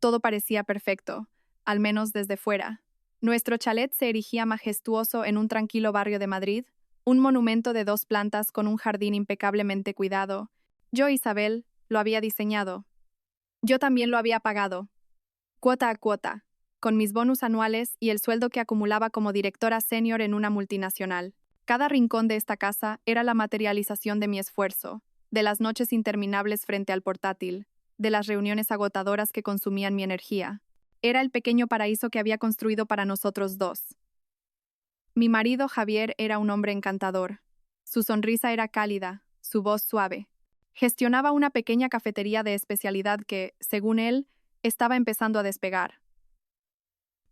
Todo parecía perfecto, al menos desde fuera. Nuestro chalet se erigía majestuoso en un tranquilo barrio de Madrid, un monumento de 2 plantas con un jardín impecablemente cuidado. Yo, Isabel, lo había diseñado. Yo también lo había pagado, cuota a cuota, con mis bonus anuales y el sueldo que acumulaba como directora senior en una multinacional. Cada rincón de esta casa era la materialización de mi esfuerzo, de las noches interminables frente al portátil, de las reuniones agotadoras que consumían mi energía. Era el pequeño paraíso que había construido para nosotros dos. Mi marido Javier era un hombre encantador. Su sonrisa era cálida, su voz suave. Gestionaba una pequeña cafetería de especialidad que, según él, estaba empezando a despegar.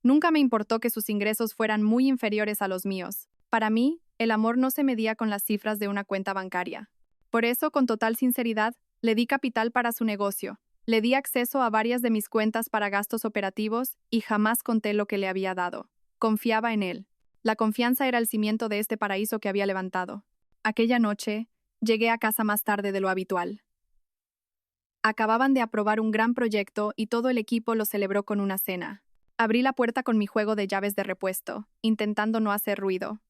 Nunca me importó que sus ingresos fueran muy inferiores a los míos. Para mí, el amor no se medía con las cifras de una cuenta bancaria. Por eso, con total sinceridad, le di capital para su negocio, le di acceso a varias de mis cuentas para gastos operativos y jamás conté lo que le había dado. Confiaba en él. La confianza era el cimiento de este paraíso que había levantado. Aquella noche, llegué a casa más tarde de lo habitual. Acababan de aprobar un gran proyecto y todo el equipo lo celebró con una cena. Abrí la puerta con mi juego de llaves de repuesto, intentando no hacer ruido.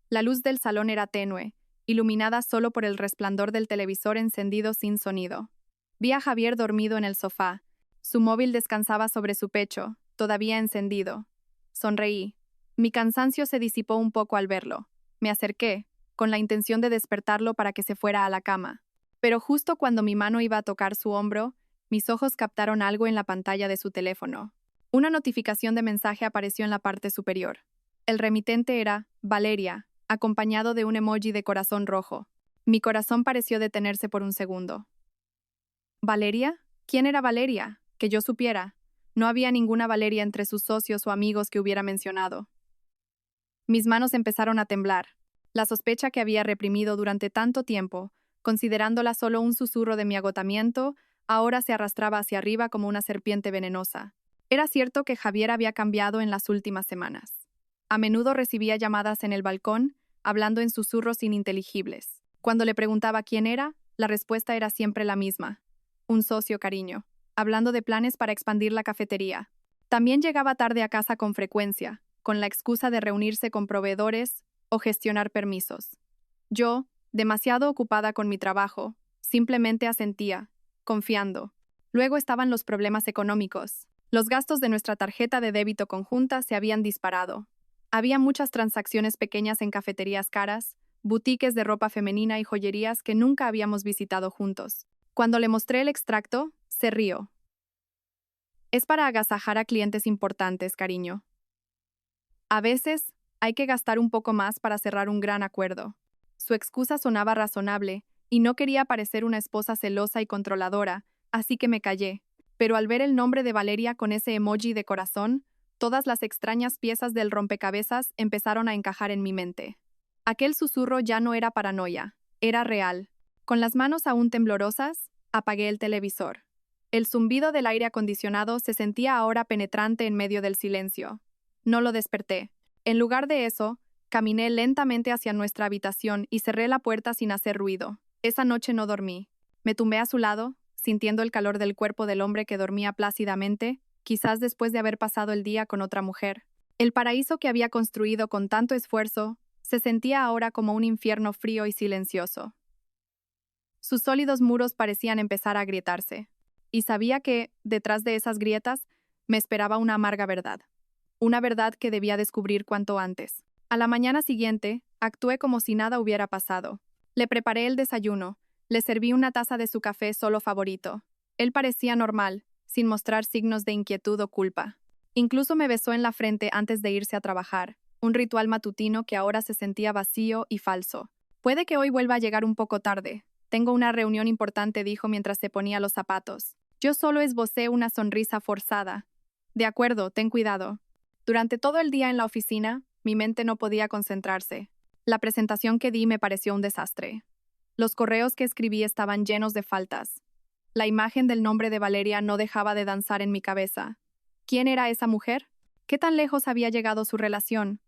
La luz del salón era tenue, iluminada solo por el resplandor del televisor encendido sin sonido. Vi a Javier dormido en el sofá. Su móvil descansaba sobre su pecho, todavía encendido. Sonreí. Mi cansancio se disipó un poco al verlo. Me acerqué, con la intención de despertarlo para que se fuera a la cama. Pero justo cuando mi mano iba a tocar su hombro, mis ojos captaron algo en la pantalla de su teléfono. Una notificación de mensaje apareció en la parte superior. El remitente era Valeria, acompañado de un emoji de corazón rojo. Mi corazón pareció detenerse por un segundo. ¿Valeria? ¿Quién era Valeria? Que yo supiera. No había ninguna Valeria entre sus socios o amigos que hubiera mencionado. Mis manos empezaron a temblar. La sospecha que había reprimido durante tanto tiempo, considerándola solo un susurro de mi agotamiento, ahora se arrastraba hacia arriba como una serpiente venenosa. Era cierto que Javier había cambiado en las últimas semanas. A menudo recibía llamadas en el balcón, hablando en susurros ininteligibles. Cuando le preguntaba quién era, la respuesta era siempre la misma. Un socio, cariño, hablando de planes para expandir la cafetería. También llegaba tarde a casa con frecuencia, con la excusa de reunirse con proveedores o gestionar permisos. Yo, demasiado ocupada con mi trabajo, simplemente asentía, confiando. Luego estaban los problemas económicos. Los gastos de nuestra tarjeta de débito conjunta se habían disparado. Había muchas transacciones pequeñas en cafeterías caras, boutiques de ropa femenina y joyerías que nunca habíamos visitado juntos. Cuando le mostré el extracto, se rió. Es para agasajar a clientes importantes, cariño. A veces, hay que gastar un poco más para cerrar un gran acuerdo. Su excusa sonaba razonable, y no quería parecer una esposa celosa y controladora, así que me callé. Pero al ver el nombre de Valeria con ese emoji de corazón, todas las extrañas piezas del rompecabezas empezaron a encajar en mi mente. Aquel susurro ya no era paranoia, era real. Con las manos aún temblorosas, apagué el televisor. El zumbido del aire acondicionado se sentía ahora penetrante en medio del silencio. No lo desperté. En lugar de eso, caminé lentamente hacia nuestra habitación y cerré la puerta sin hacer ruido. Esa noche no dormí. Me tumbé a su lado, sintiendo el calor del cuerpo del hombre que dormía plácidamente, quizás después de haber pasado el día con otra mujer. El paraíso que había construido con tanto esfuerzo se sentía ahora como un infierno frío y silencioso. Sus sólidos muros parecían empezar a agrietarse, y sabía que, detrás de esas grietas, me esperaba una amarga verdad. Una verdad que debía descubrir cuanto antes. A la mañana siguiente, actué como si nada hubiera pasado. Le preparé el desayuno, le serví una taza de su café solo favorito. Él parecía normal, sin mostrar signos de inquietud o culpa. Incluso me besó en la frente antes de irse a trabajar, un ritual matutino que ahora se sentía vacío y falso. Puede que hoy vuelva a llegar un poco tarde. Tengo una reunión importante, dijo mientras se ponía los zapatos. Yo solo esbocé una sonrisa forzada. De acuerdo, ten cuidado. Durante todo el día en la oficina, mi mente no podía concentrarse. La presentación que di me pareció un desastre. Los correos que escribí estaban llenos de faltas. La imagen del nombre de Valeria no dejaba de danzar en mi cabeza. ¿Quién era esa mujer? ¿Qué tan lejos había llegado su relación?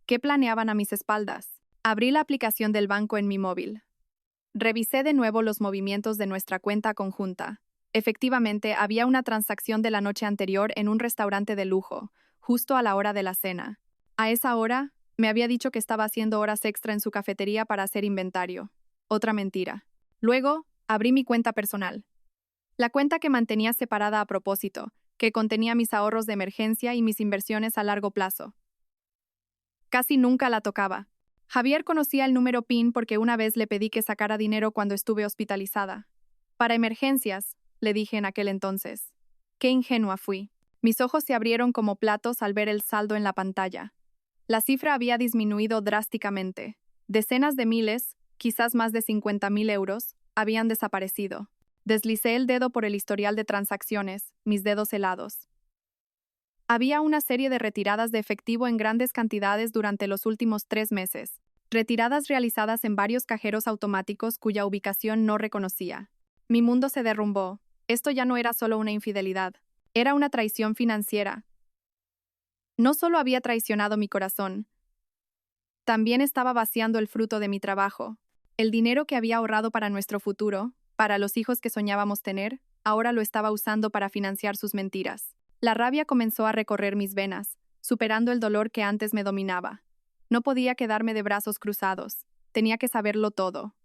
¿Qué planeaban a mis espaldas? Abrí la aplicación del banco en mi móvil. Revisé de nuevo los movimientos de nuestra cuenta conjunta. Efectivamente, había una transacción de la noche anterior en un restaurante de lujo, justo a la hora de la cena. A esa hora, me había dicho que estaba haciendo horas extra en su cafetería para hacer inventario. Otra mentira. Luego, abrí mi cuenta personal. La cuenta que mantenía separada a propósito, que contenía mis ahorros de emergencia y mis inversiones a largo plazo. Casi nunca la tocaba. Javier conocía el número PIN porque una vez le pedí que sacara dinero cuando estuve hospitalizada. Para emergencias, le dije en aquel entonces. Qué ingenua fui. Mis ojos se abrieron como platos al ver el saldo en la pantalla. La cifra había disminuido drásticamente. Decenas de miles, quizás más de 50.000 euros, habían desaparecido. Deslicé el dedo por el historial de transacciones, mis dedos helados. Había una serie de retiradas de efectivo en grandes cantidades durante los últimos 3 meses. Retiradas realizadas en varios cajeros automáticos cuya ubicación no reconocía. Mi mundo se derrumbó. Esto ya no era solo una infidelidad. Era una traición financiera. No solo había traicionado mi corazón, también estaba vaciando el fruto de mi trabajo. El dinero que había ahorrado para nuestro futuro, para los hijos que soñábamos tener, ahora lo estaba usando para financiar sus mentiras. La rabia comenzó a recorrer mis venas, superando el dolor que antes me dominaba. No podía quedarme de brazos cruzados. Tenía que saberlo todo.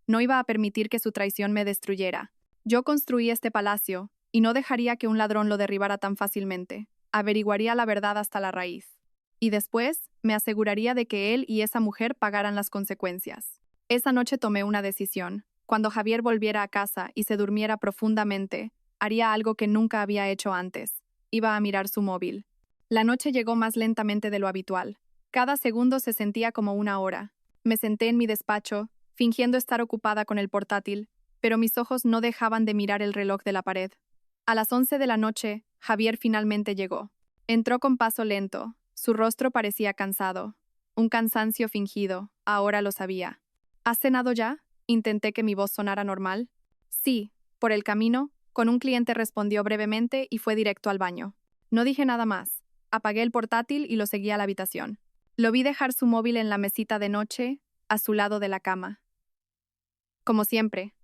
No iba a permitir que su traición me destruyera. Yo construí este palacio, y no dejaría que un ladrón lo derribara tan fácilmente. Averiguaría la verdad hasta la raíz. Y después, me aseguraría de que él y esa mujer pagaran las consecuencias. Esa noche tomé una decisión. Cuando Javier volviera a casa y se durmiera profundamente, haría algo que nunca había hecho antes. Iba a mirar su móvil. La noche llegó más lentamente de lo habitual. Cada segundo se sentía como una hora. Me senté en mi despacho, fingiendo estar ocupada con el portátil, pero mis ojos no dejaban de mirar el reloj de la pared. A las 11 de la noche, Javier finalmente llegó. Entró con paso lento. Su rostro parecía cansado. Un cansancio fingido, ahora lo sabía. ¿Has cenado ya? Intenté que mi voz sonara normal. Sí, por el camino, con un cliente respondió brevemente y fue directo al baño. No dije nada más. Apagué el portátil y lo seguí a la habitación. Lo vi dejar su móvil en la mesita de noche, a su lado de la cama. Como siempre.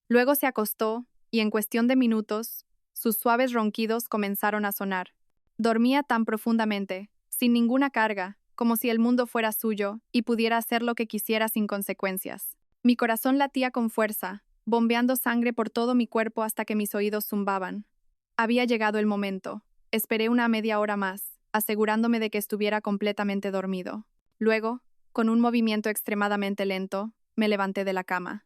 Luego se acostó, y en cuestión de minutos, sus suaves ronquidos comenzaron a sonar. Dormía tan profundamente, sin ninguna carga, como si el mundo fuera suyo y pudiera hacer lo que quisiera sin consecuencias. Mi corazón latía con fuerza, bombeando sangre por todo mi cuerpo hasta que mis oídos zumbaban. Había llegado el momento. Esperé una media hora más, asegurándome de que estuviera completamente dormido. Luego, con un movimiento extremadamente lento, me levanté de la cama.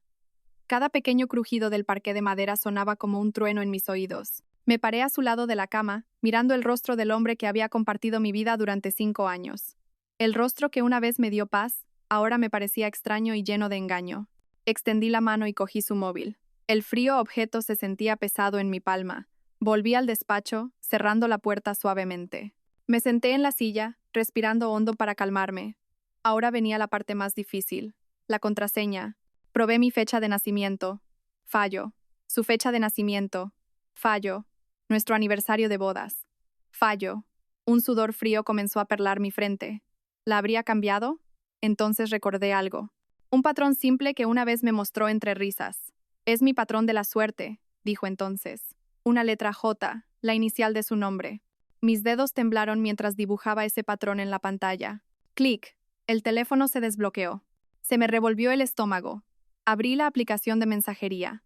Cada pequeño crujido del parqué de madera sonaba como un trueno en mis oídos. Me paré a su lado de la cama, mirando el rostro del hombre que había compartido mi vida durante 5 años. El rostro que una vez me dio paz, ahora me parecía extraño y lleno de engaño. Extendí la mano y cogí su móvil. El frío objeto se sentía pesado en mi palma. Volví al despacho, cerrando la puerta suavemente. Me senté en la silla, respirando hondo para calmarme. Ahora venía la parte más difícil. La contraseña. Probé mi fecha de nacimiento. Fallo. Su fecha de nacimiento. Fallo. Nuestro aniversario de bodas. Fallo. Un sudor frío comenzó a perlar mi frente. ¿La habría cambiado? Entonces recordé algo. Un patrón simple que una vez me mostró entre risas. Es mi patrón de la suerte, dijo entonces. Una letra J, la inicial de su nombre. Mis dedos temblaron mientras dibujaba ese patrón en la pantalla. Clic. El teléfono se desbloqueó. Se me revolvió el estómago. Abrí la aplicación de mensajería.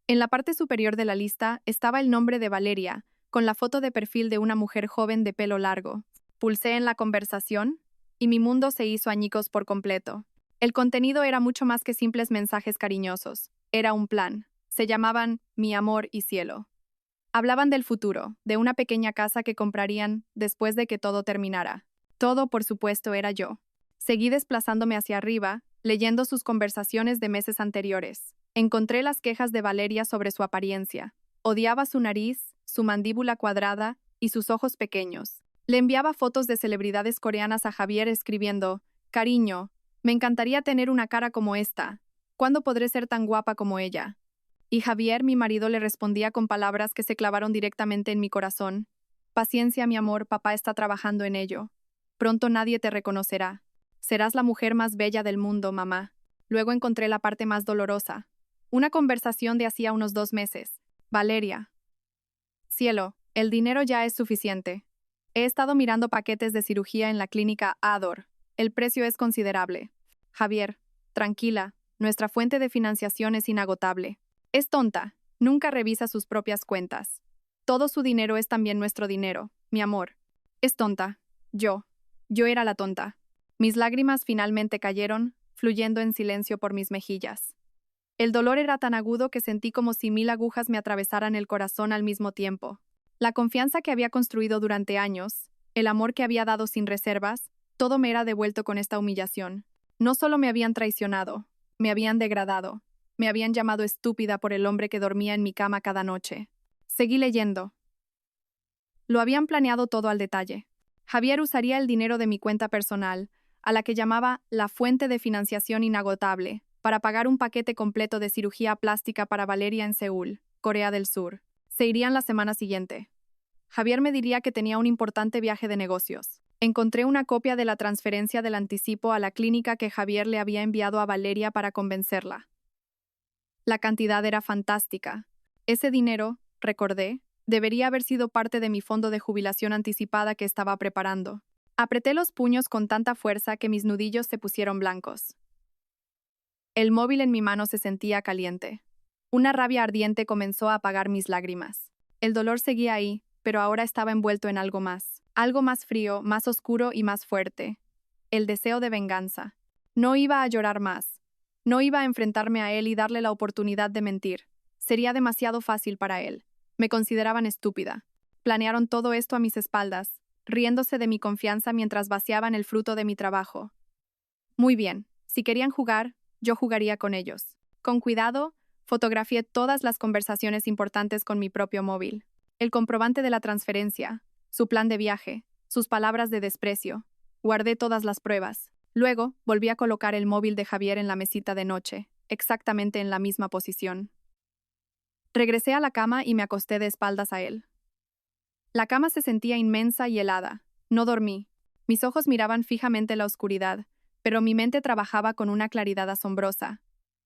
En la parte superior de la lista estaba el nombre de Valeria, con la foto de perfil de una mujer joven de pelo largo. Pulsé en la conversación, y mi mundo se hizo añicos por completo. El contenido era mucho más que simples mensajes cariñosos. Era un plan. Se llamaban Mi amor y cielo. Hablaban del futuro, de una pequeña casa que comprarían después de que todo terminara. Todo, por supuesto, era yo. Seguí desplazándome hacia arriba, leyendo sus conversaciones de meses anteriores. Encontré las quejas de Valeria sobre su apariencia. Odiaba su nariz, su mandíbula cuadrada y sus ojos pequeños. Le enviaba fotos de celebridades coreanas a Javier escribiendo, «Cariño, me encantaría tener una cara como esta. ¿Cuándo podré ser tan guapa como ella?» Y Javier, mi marido, le respondía con palabras que se clavaron directamente en mi corazón. «Paciencia, mi amor, papá está trabajando en ello. Pronto nadie te reconocerá. Serás la mujer más bella del mundo, mamá». Luego encontré la parte más dolorosa. Una conversación de hacía unos 2 meses. Valeria. Cielo, el dinero ya es suficiente. He estado mirando paquetes de cirugía en la clínica Ador. El precio es considerable. Javier, tranquila, nuestra fuente de financiación es inagotable. Es tonta, nunca revisa sus propias cuentas. Todo su dinero es también nuestro dinero, mi amor. Es tonta. Yo era la tonta. Mis lágrimas finalmente cayeron, fluyendo en silencio por mis mejillas. El dolor era tan agudo que sentí como si 1000 agujas me atravesaran el corazón al mismo tiempo. La confianza que había construido durante años, el amor que había dado sin reservas, todo me era devuelto con esta humillación. No solo me habían traicionado, me habían degradado, me habían llamado estúpida por el hombre que dormía en mi cama cada noche. Seguí leyendo. Lo habían planeado todo al detalle. Javier usaría el dinero de mi cuenta personal, a la que llamaba la fuente de financiación inagotable, para pagar un paquete completo de cirugía plástica para Valeria en Seúl, Corea del Sur. Se irían la semana siguiente. Javier me diría que tenía un importante viaje de negocios. Encontré una copia de la transferencia del anticipo a la clínica que Javier le había enviado a Valeria para convencerla. La cantidad era fantástica. Ese dinero, recordé, debería haber sido parte de mi fondo de jubilación anticipada que estaba preparando. Apreté los puños con tanta fuerza que mis nudillos se pusieron blancos. El móvil en mi mano se sentía caliente. Una rabia ardiente comenzó a apagar mis lágrimas. El dolor seguía ahí, pero ahora estaba envuelto en algo más frío, más oscuro y más fuerte. El deseo de venganza. No iba a llorar más. No iba a enfrentarme a él y darle la oportunidad de mentir. Sería demasiado fácil para él. Me consideraban estúpida. Planearon todo esto a mis espaldas, riéndose de mi confianza mientras vaciaban el fruto de mi trabajo. Muy bien, si querían jugar, yo jugaría con ellos. Con cuidado, fotografié todas las conversaciones importantes con mi propio móvil. El comprobante de la transferencia, su plan de viaje, sus palabras de desprecio. Guardé todas las pruebas. Luego, volví a colocar el móvil de Javier en la mesita de noche, exactamente en la misma posición. Regresé a la cama y me acosté de espaldas a él. La cama se sentía inmensa y helada. No dormí. Mis ojos miraban fijamente la oscuridad, pero mi mente trabajaba con una claridad asombrosa.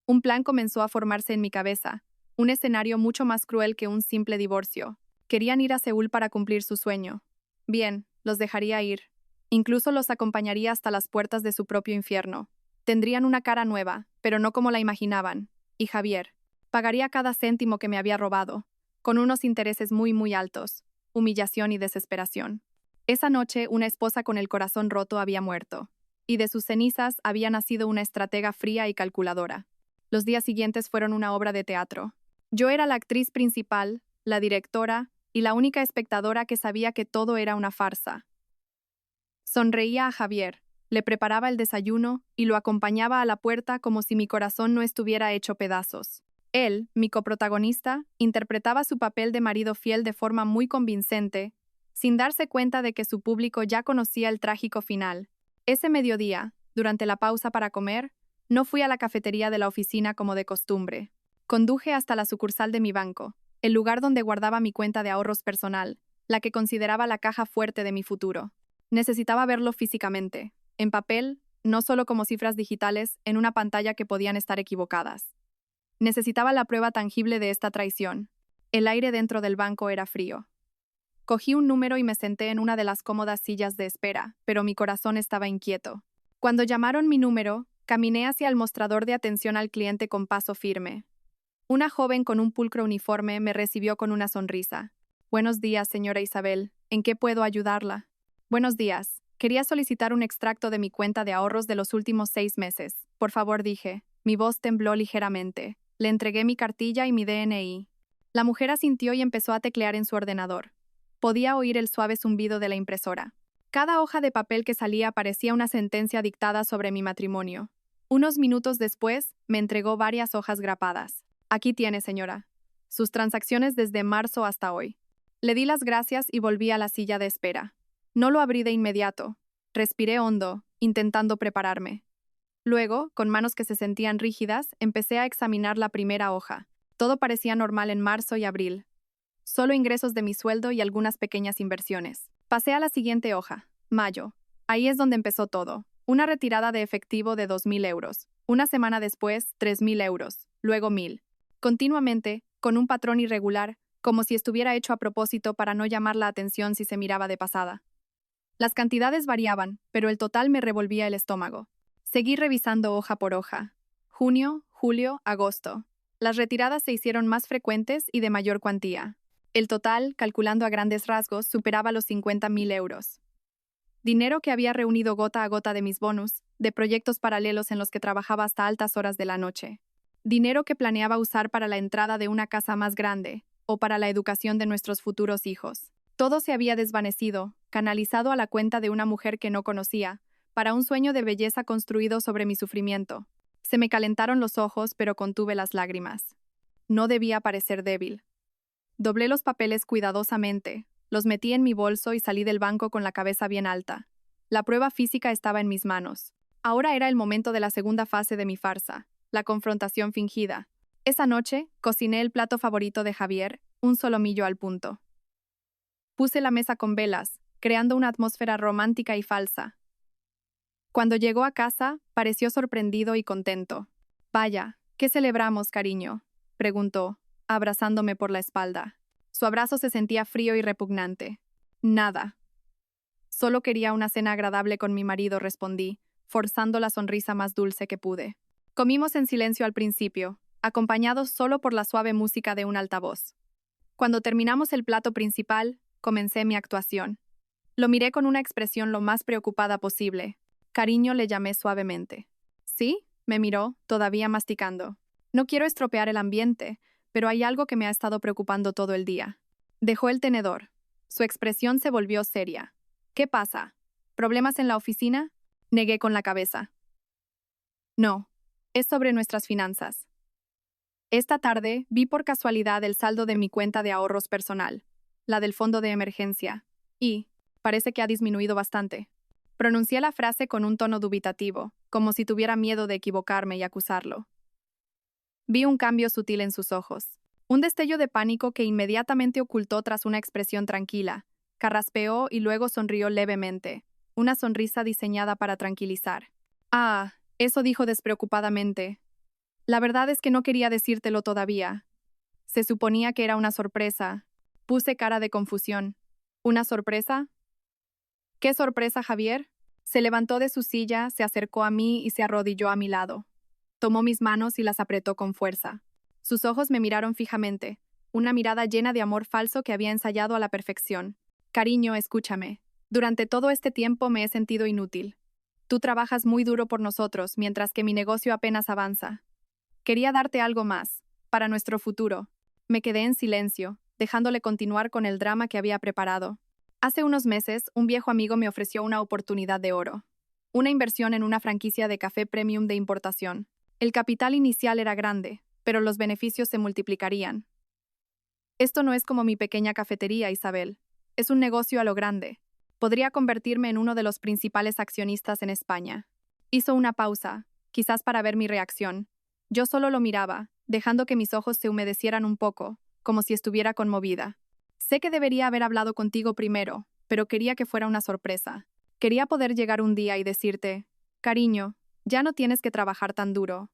Un plan comenzó a formarse en mi cabeza, un escenario mucho más cruel que un simple divorcio. Querían ir a Seúl para cumplir su sueño. Bien, los dejaría ir. Incluso los acompañaría hasta las puertas de su propio infierno. Tendrían una cara nueva, pero no como la imaginaban. Y Javier pagaría cada céntimo que me había robado, con unos intereses muy altos, humillación y desesperación. Esa noche, una esposa con el corazón roto había muerto, y de sus cenizas había nacido una estratega fría y calculadora. Los días siguientes fueron una obra de teatro. Yo era la actriz principal, la directora, y la única espectadora que sabía que todo era una farsa. Sonreía a Javier, le preparaba el desayuno y lo acompañaba a la puerta como si mi corazón no estuviera hecho pedazos. Él, mi coprotagonista, interpretaba su papel de marido fiel de forma muy convincente, sin darse cuenta de que su público ya conocía el trágico final. Ese mediodía, durante la pausa para comer, no fui a la cafetería de la oficina como de costumbre. Conduje hasta la sucursal de mi banco, el lugar donde guardaba mi cuenta de ahorros personal, la que consideraba la caja fuerte de mi futuro. Necesitaba verlo físicamente, en papel, no solo como cifras digitales en una pantalla que podían estar equivocadas. Necesitaba la prueba tangible de esta traición. El aire dentro del banco era frío. Cogí un número y me senté en una de las cómodas sillas de espera, pero mi corazón estaba inquieto. Cuando llamaron mi número, caminé hacia el mostrador de atención al cliente con paso firme. Una joven con un pulcro uniforme me recibió con una sonrisa. Buenos días, señora Isabel. ¿En qué puedo ayudarla? Buenos días. Quería solicitar un extracto de mi cuenta de ahorros de los últimos 6 meses. Por favor, dije. Mi voz tembló ligeramente. Le entregué mi cartilla y mi DNI. La mujer asintió y empezó a teclear en su ordenador. Podía oír el suave zumbido de la impresora. Cada hoja de papel que salía parecía una sentencia dictada sobre mi matrimonio. Unos minutos después, me entregó varias hojas grapadas. Aquí tiene, señora. Sus transacciones desde marzo hasta hoy. Le di las gracias y volví a la silla de espera. No lo abrí de inmediato. Respiré hondo, intentando prepararme. Luego, con manos que se sentían rígidas, empecé a examinar la primera hoja. Todo parecía normal en marzo y abril. Solo ingresos de mi sueldo y algunas pequeñas inversiones. Pasé a la siguiente hoja. Mayo. Ahí es donde empezó todo. Una retirada de efectivo de 2000 euros. Una semana después, 3000 euros. Luego 1000. continuamente, con un patrón irregular, como si estuviera hecho a propósito para no llamar la atención si se miraba de pasada. Las cantidades variaban, pero el total me revolvía el estómago. Seguí revisando hoja por hoja. Junio, julio, agosto. Las retiradas se hicieron más frecuentes y de mayor cuantía. El total, calculando a grandes rasgos, superaba los 50.000 euros. Dinero que había reunido gota a gota de mis bonus, de proyectos paralelos en los que trabajaba hasta altas horas de la noche. Dinero que planeaba usar para la entrada de una casa más grande, o para la educación de nuestros futuros hijos. Todo se había desvanecido, canalizado a la cuenta de una mujer que no conocía, para un sueño de belleza construido sobre mi sufrimiento. Se me calentaron los ojos, pero contuve las lágrimas. No debía parecer débil. Doblé los papeles cuidadosamente, los metí en mi bolso y salí del banco con la cabeza bien alta. La prueba física estaba en mis manos. Ahora era el momento de la segunda fase de mi farsa, la confrontación fingida. Esa noche, cociné el plato favorito de Javier, un solomillo al punto. Puse la mesa con velas, creando una atmósfera romántica y falsa. Cuando llegó a casa, pareció sorprendido y contento. «Vaya, ¿qué celebramos, cariño?», preguntó, abrazándome por la espalda. Su abrazo se sentía frío y repugnante. «Nada. Solo quería una cena agradable con mi marido», respondí, forzando la sonrisa más dulce que pude. Comimos en silencio al principio, acompañados solo por la suave música de un altavoz. Cuando terminamos el plato principal, comencé mi actuación. Lo miré con una expresión lo más preocupada posible. «Cariño», le llamé suavemente. «¿Sí?», me miró, todavía masticando. «No quiero estropear el ambiente, pero hay algo que me ha estado preocupando todo el día». Dejó el tenedor. Su expresión se volvió seria. «¿Qué pasa? ¿Problemas en la oficina?», negué con la cabeza. «No, es sobre nuestras finanzas. Esta tarde vi por casualidad el saldo de mi cuenta de ahorros personal, la del fondo de emergencia, y parece que ha disminuido bastante». Pronuncié la frase con un tono dubitativo, como si tuviera miedo de equivocarme y acusarlo. Vi un cambio sutil en sus ojos, un destello de pánico que inmediatamente ocultó tras una expresión tranquila. Carraspeó y luego sonrió levemente, una sonrisa diseñada para tranquilizar. «Ah», eso dijo despreocupadamente. «La verdad es que no quería decírtelo todavía. Se suponía que era una sorpresa». Puse cara de confusión. «¿Una sorpresa? ¿Qué sorpresa, Javier?». Se levantó de su silla, se acercó a mí y se arrodilló a mi lado. Tomó mis manos y las apretó con fuerza. Sus ojos me miraron fijamente, una mirada llena de amor falso que había ensayado a la perfección. «Cariño, escúchame. Durante todo este tiempo me he sentido inútil. Tú trabajas muy duro por nosotros, mientras que mi negocio apenas avanza. Quería darte algo más, para nuestro futuro». Me quedé en silencio, dejándole continuar con el drama que había preparado. Hace unos meses, un viejo amigo me ofreció una oportunidad de oro. Una inversión en una franquicia de café premium de importación. El capital inicial era grande, pero los beneficios se multiplicarían. «Esto no es como mi pequeña cafetería, Isabel. Es un negocio a lo grande. Podría convertirme en uno de los principales accionistas en España». Hizo una pausa, quizás para ver mi reacción. Yo solo lo miraba, dejando que mis ojos se humedecieran un poco, como si estuviera conmovida. «Sé que debería haber hablado contigo primero, pero quería que fuera una sorpresa. Quería poder llegar un día y decirte, cariño, ya no tienes que trabajar tan duro.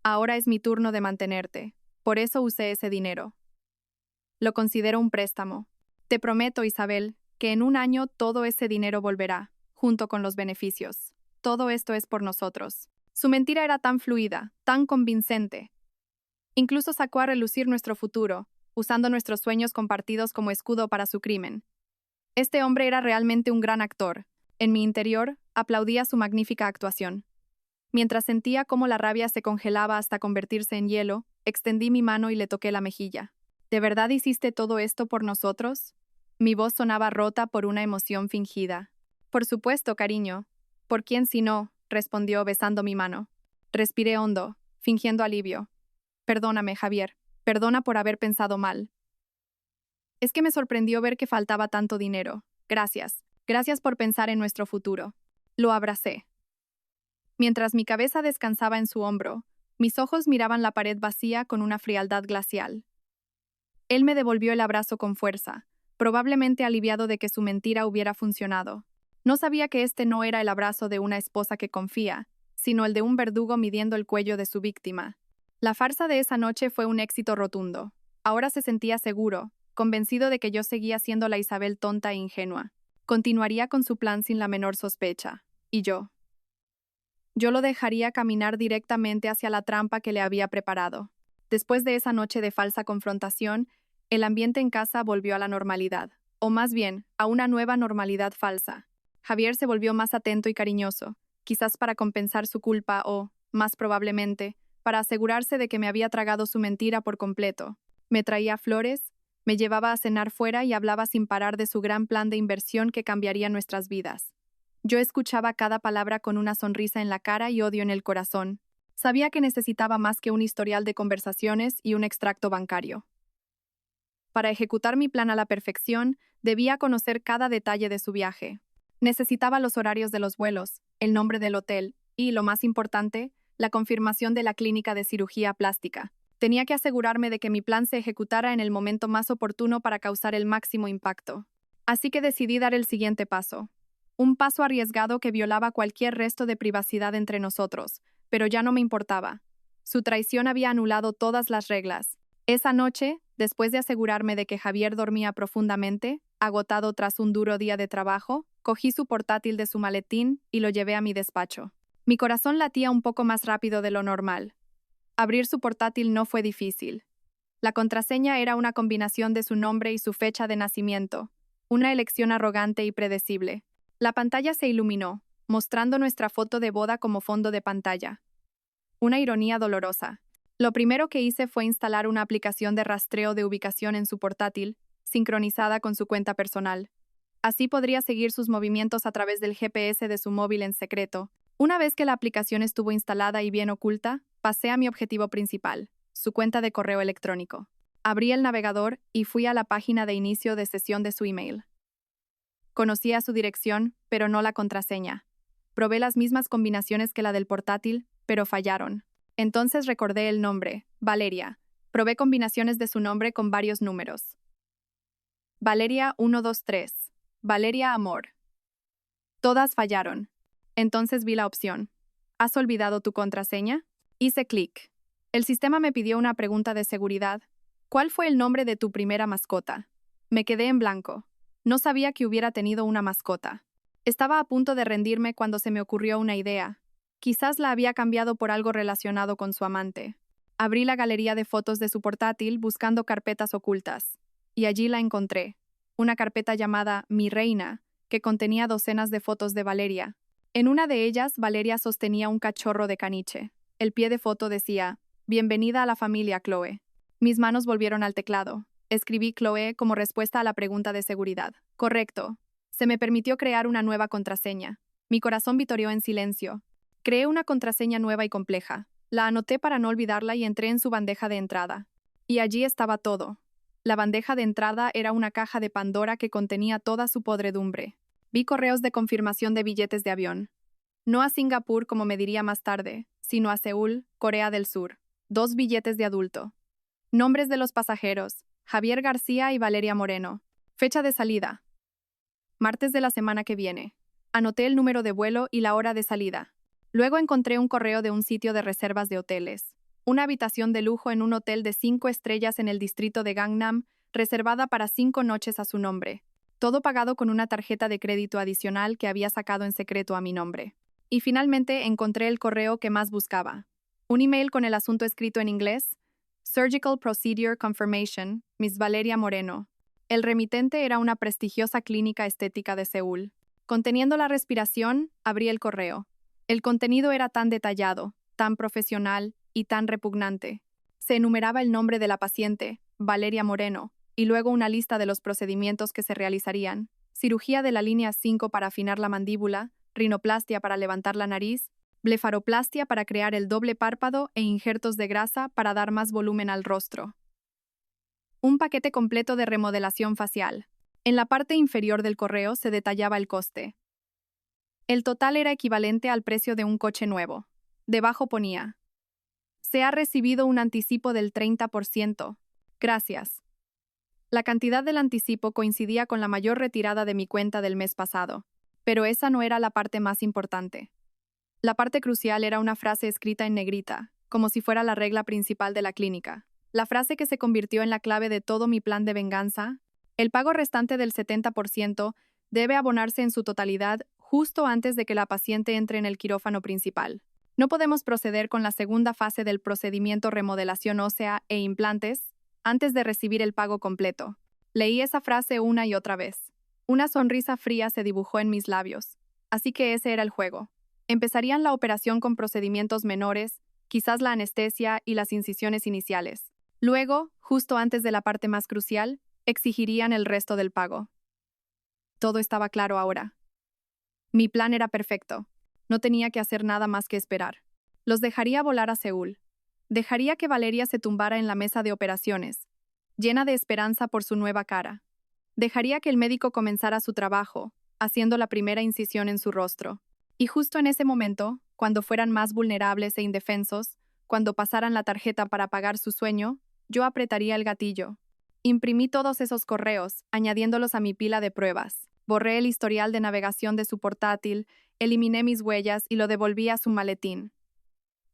Ahora es mi turno de mantenerte. Por eso usé ese dinero. Lo considero un préstamo. Te prometo, Isabel, que en un año todo ese dinero volverá, junto con los beneficios. Todo esto es por nosotros». Su mentira era tan fluida, tan convincente. Incluso sacó a relucir nuestro futuro, usando nuestros sueños compartidos como escudo para su crimen. Este hombre era realmente un gran actor. En mi interior, aplaudía su magnífica actuación. Mientras sentía cómo la rabia se congelaba hasta convertirse en hielo, extendí mi mano y le toqué la mejilla. «¿De verdad hiciste todo esto por nosotros?». Mi voz sonaba rota por una emoción fingida. «Por supuesto, cariño. ¿Por quién si no?», respondió besando mi mano. Respiré hondo, fingiendo alivio. «Perdóname, Javier. Perdona por haber pensado mal. Es que me sorprendió ver que faltaba tanto dinero. Gracias. Gracias por pensar en nuestro futuro». Lo abracé. Mientras mi cabeza descansaba en su hombro, mis ojos miraban la pared vacía con una frialdad glacial. Él me devolvió el abrazo con fuerza, probablemente aliviado de que su mentira hubiera funcionado. No sabía que este no era el abrazo de una esposa que confía, sino el de un verdugo midiendo el cuello de su víctima. La farsa de esa noche fue un éxito rotundo. Ahora se sentía seguro, convencido de que yo seguía siendo la Isabel tonta e ingenua. Continuaría con su plan sin la menor sospecha. Y yo. Yo lo dejaría caminar directamente hacia la trampa que le había preparado. Después de esa noche de falsa confrontación, el ambiente en casa volvió a la normalidad, o más bien, a una nueva normalidad falsa. Javier se volvió más atento y cariñoso, quizás para compensar su culpa o, más probablemente, para asegurarse de que me había tragado su mentira por completo. Me traía flores, me llevaba a cenar fuera y hablaba sin parar de su gran plan de inversión que cambiaría nuestras vidas. Yo escuchaba cada palabra con una sonrisa en la cara y odio en el corazón. Sabía que necesitaba más que un historial de conversaciones y un extracto bancario. Para ejecutar mi plan a la perfección, debía conocer cada detalle de su viaje. Necesitaba los horarios de los vuelos, el nombre del hotel y, lo más importante, la confirmación de la clínica de cirugía plástica. Tenía que asegurarme de que mi plan se ejecutara en el momento más oportuno para causar el máximo impacto. Así que decidí dar el siguiente paso. Un paso arriesgado que violaba cualquier resto de privacidad entre nosotros, pero ya no me importaba. Su traición había anulado todas las reglas. Esa noche, después de asegurarme de que Javier dormía profundamente, agotado tras un duro día de trabajo, cogí su portátil de su maletín y lo llevé a mi despacho. Mi corazón latía un poco más rápido de lo normal. Abrir su portátil no fue difícil. La contraseña era una combinación de su nombre y su fecha de nacimiento, una elección arrogante y predecible. La pantalla se iluminó, mostrando nuestra foto de boda como fondo de pantalla. Una ironía dolorosa. Lo primero que hice fue instalar una aplicación de rastreo de ubicación en su portátil, sincronizada con su cuenta personal. Así podría seguir sus movimientos a través del GPS de su móvil en secreto. Una vez que la aplicación estuvo instalada y bien oculta, pasé a mi objetivo principal, su cuenta de correo electrónico. Abrí el navegador y fui a la página de inicio de sesión de su email. Conocía su dirección, pero no la contraseña. Probé las mismas combinaciones que la del portátil, pero fallaron. Entonces recordé el nombre, Valeria. Probé combinaciones de su nombre con varios números. Valeria 123. Valeria Amor. Todas fallaron. Entonces vi la opción. ¿Has olvidado tu contraseña? Hice clic. El sistema me pidió una pregunta de seguridad. ¿Cuál fue el nombre de tu primera mascota? Me quedé en blanco. No sabía que hubiera tenido una mascota. Estaba a punto de rendirme cuando se me ocurrió una idea. Quizás la había cambiado por algo relacionado con su amante. Abrí la galería de fotos de su portátil buscando carpetas ocultas. Y allí la encontré. Una carpeta llamada Mi Reina, que contenía docenas de fotos de Valeria. En una de ellas, Valeria sostenía un cachorro de caniche. El pie de foto decía, Bienvenida a la familia, Chloe. Mis manos volvieron al teclado. Escribí Chloe como respuesta a la pregunta de seguridad. Correcto. Se me permitió crear una nueva contraseña. Mi corazón vitoreó en silencio. Creé una contraseña nueva y compleja. La anoté para no olvidarla y entré en su bandeja de entrada. Y allí estaba todo. La bandeja de entrada era una caja de Pandora que contenía toda su podredumbre. Vi correos de confirmación de billetes de avión. No a Singapur, como me diría más tarde, sino a Seúl, Corea del Sur. 2 billetes de adulto. Nombres de los pasajeros: Javier García y Valeria Moreno. Fecha de salida: martes de la semana que viene. Anoté el número de vuelo y la hora de salida. Luego encontré un correo de un sitio de reservas de hoteles. Una habitación de lujo en un hotel de 5 estrellas en el distrito de Gangnam, reservada para 5 noches a su nombre. Todo pagado con una tarjeta de crédito adicional que había sacado en secreto a mi nombre. Y finalmente encontré el correo que más buscaba. Un email con el asunto escrito en inglés: Surgical Procedure Confirmation, Miss Valeria Moreno. El remitente era una prestigiosa clínica estética de Seúl. Conteniendo la respiración, abrí el correo. El contenido era tan detallado, tan profesional y tan repugnante. Se enumeraba el nombre de la paciente, Valeria Moreno, y luego una lista de los procedimientos que se realizarían: cirugía de la línea 5 para afinar la mandíbula, rinoplastia para levantar la nariz, blefaroplastia para crear el doble párpado e injertos de grasa para dar más volumen al rostro. Un paquete completo de remodelación facial. En la parte inferior del correo se detallaba el coste. El total era equivalente al precio de un coche nuevo. Debajo ponía: Se ha recibido un anticipo del 30%. Gracias. La cantidad del anticipo coincidía con la mayor retirada de mi cuenta del mes pasado, pero esa no era la parte más importante. La parte crucial era una frase escrita en negrita, como si fuera la regla principal de la clínica. La frase que se convirtió en la clave de todo mi plan de venganza: el pago restante del 70% debe abonarse en su totalidad justo antes de que la paciente entre en el quirófano principal. No podemos proceder con la segunda fase del procedimiento remodelación ósea e implantes antes de recibir el pago completo. Leí esa frase una y otra vez. Una sonrisa fría se dibujó en mis labios. Así que ese era el juego. Empezarían la operación con procedimientos menores, quizás la anestesia y las incisiones iniciales. Luego, justo antes de la parte más crucial, exigirían el resto del pago. Todo estaba claro ahora. Mi plan era perfecto. No tenía que hacer nada más que esperar. Los dejaría volar a Seúl. Dejaría que Valeria se tumbara en la mesa de operaciones, llena de esperanza por su nueva cara. Dejaría que el médico comenzara su trabajo, haciendo la primera incisión en su rostro. Y justo en ese momento, cuando fueran más vulnerables e indefensos, cuando pasaran la tarjeta para pagar su sueño, yo apretaría el gatillo. Imprimí todos esos correos, añadiéndolos a mi pila de pruebas. Borré el historial de navegación de su portátil, eliminé mis huellas y lo devolví a su maletín.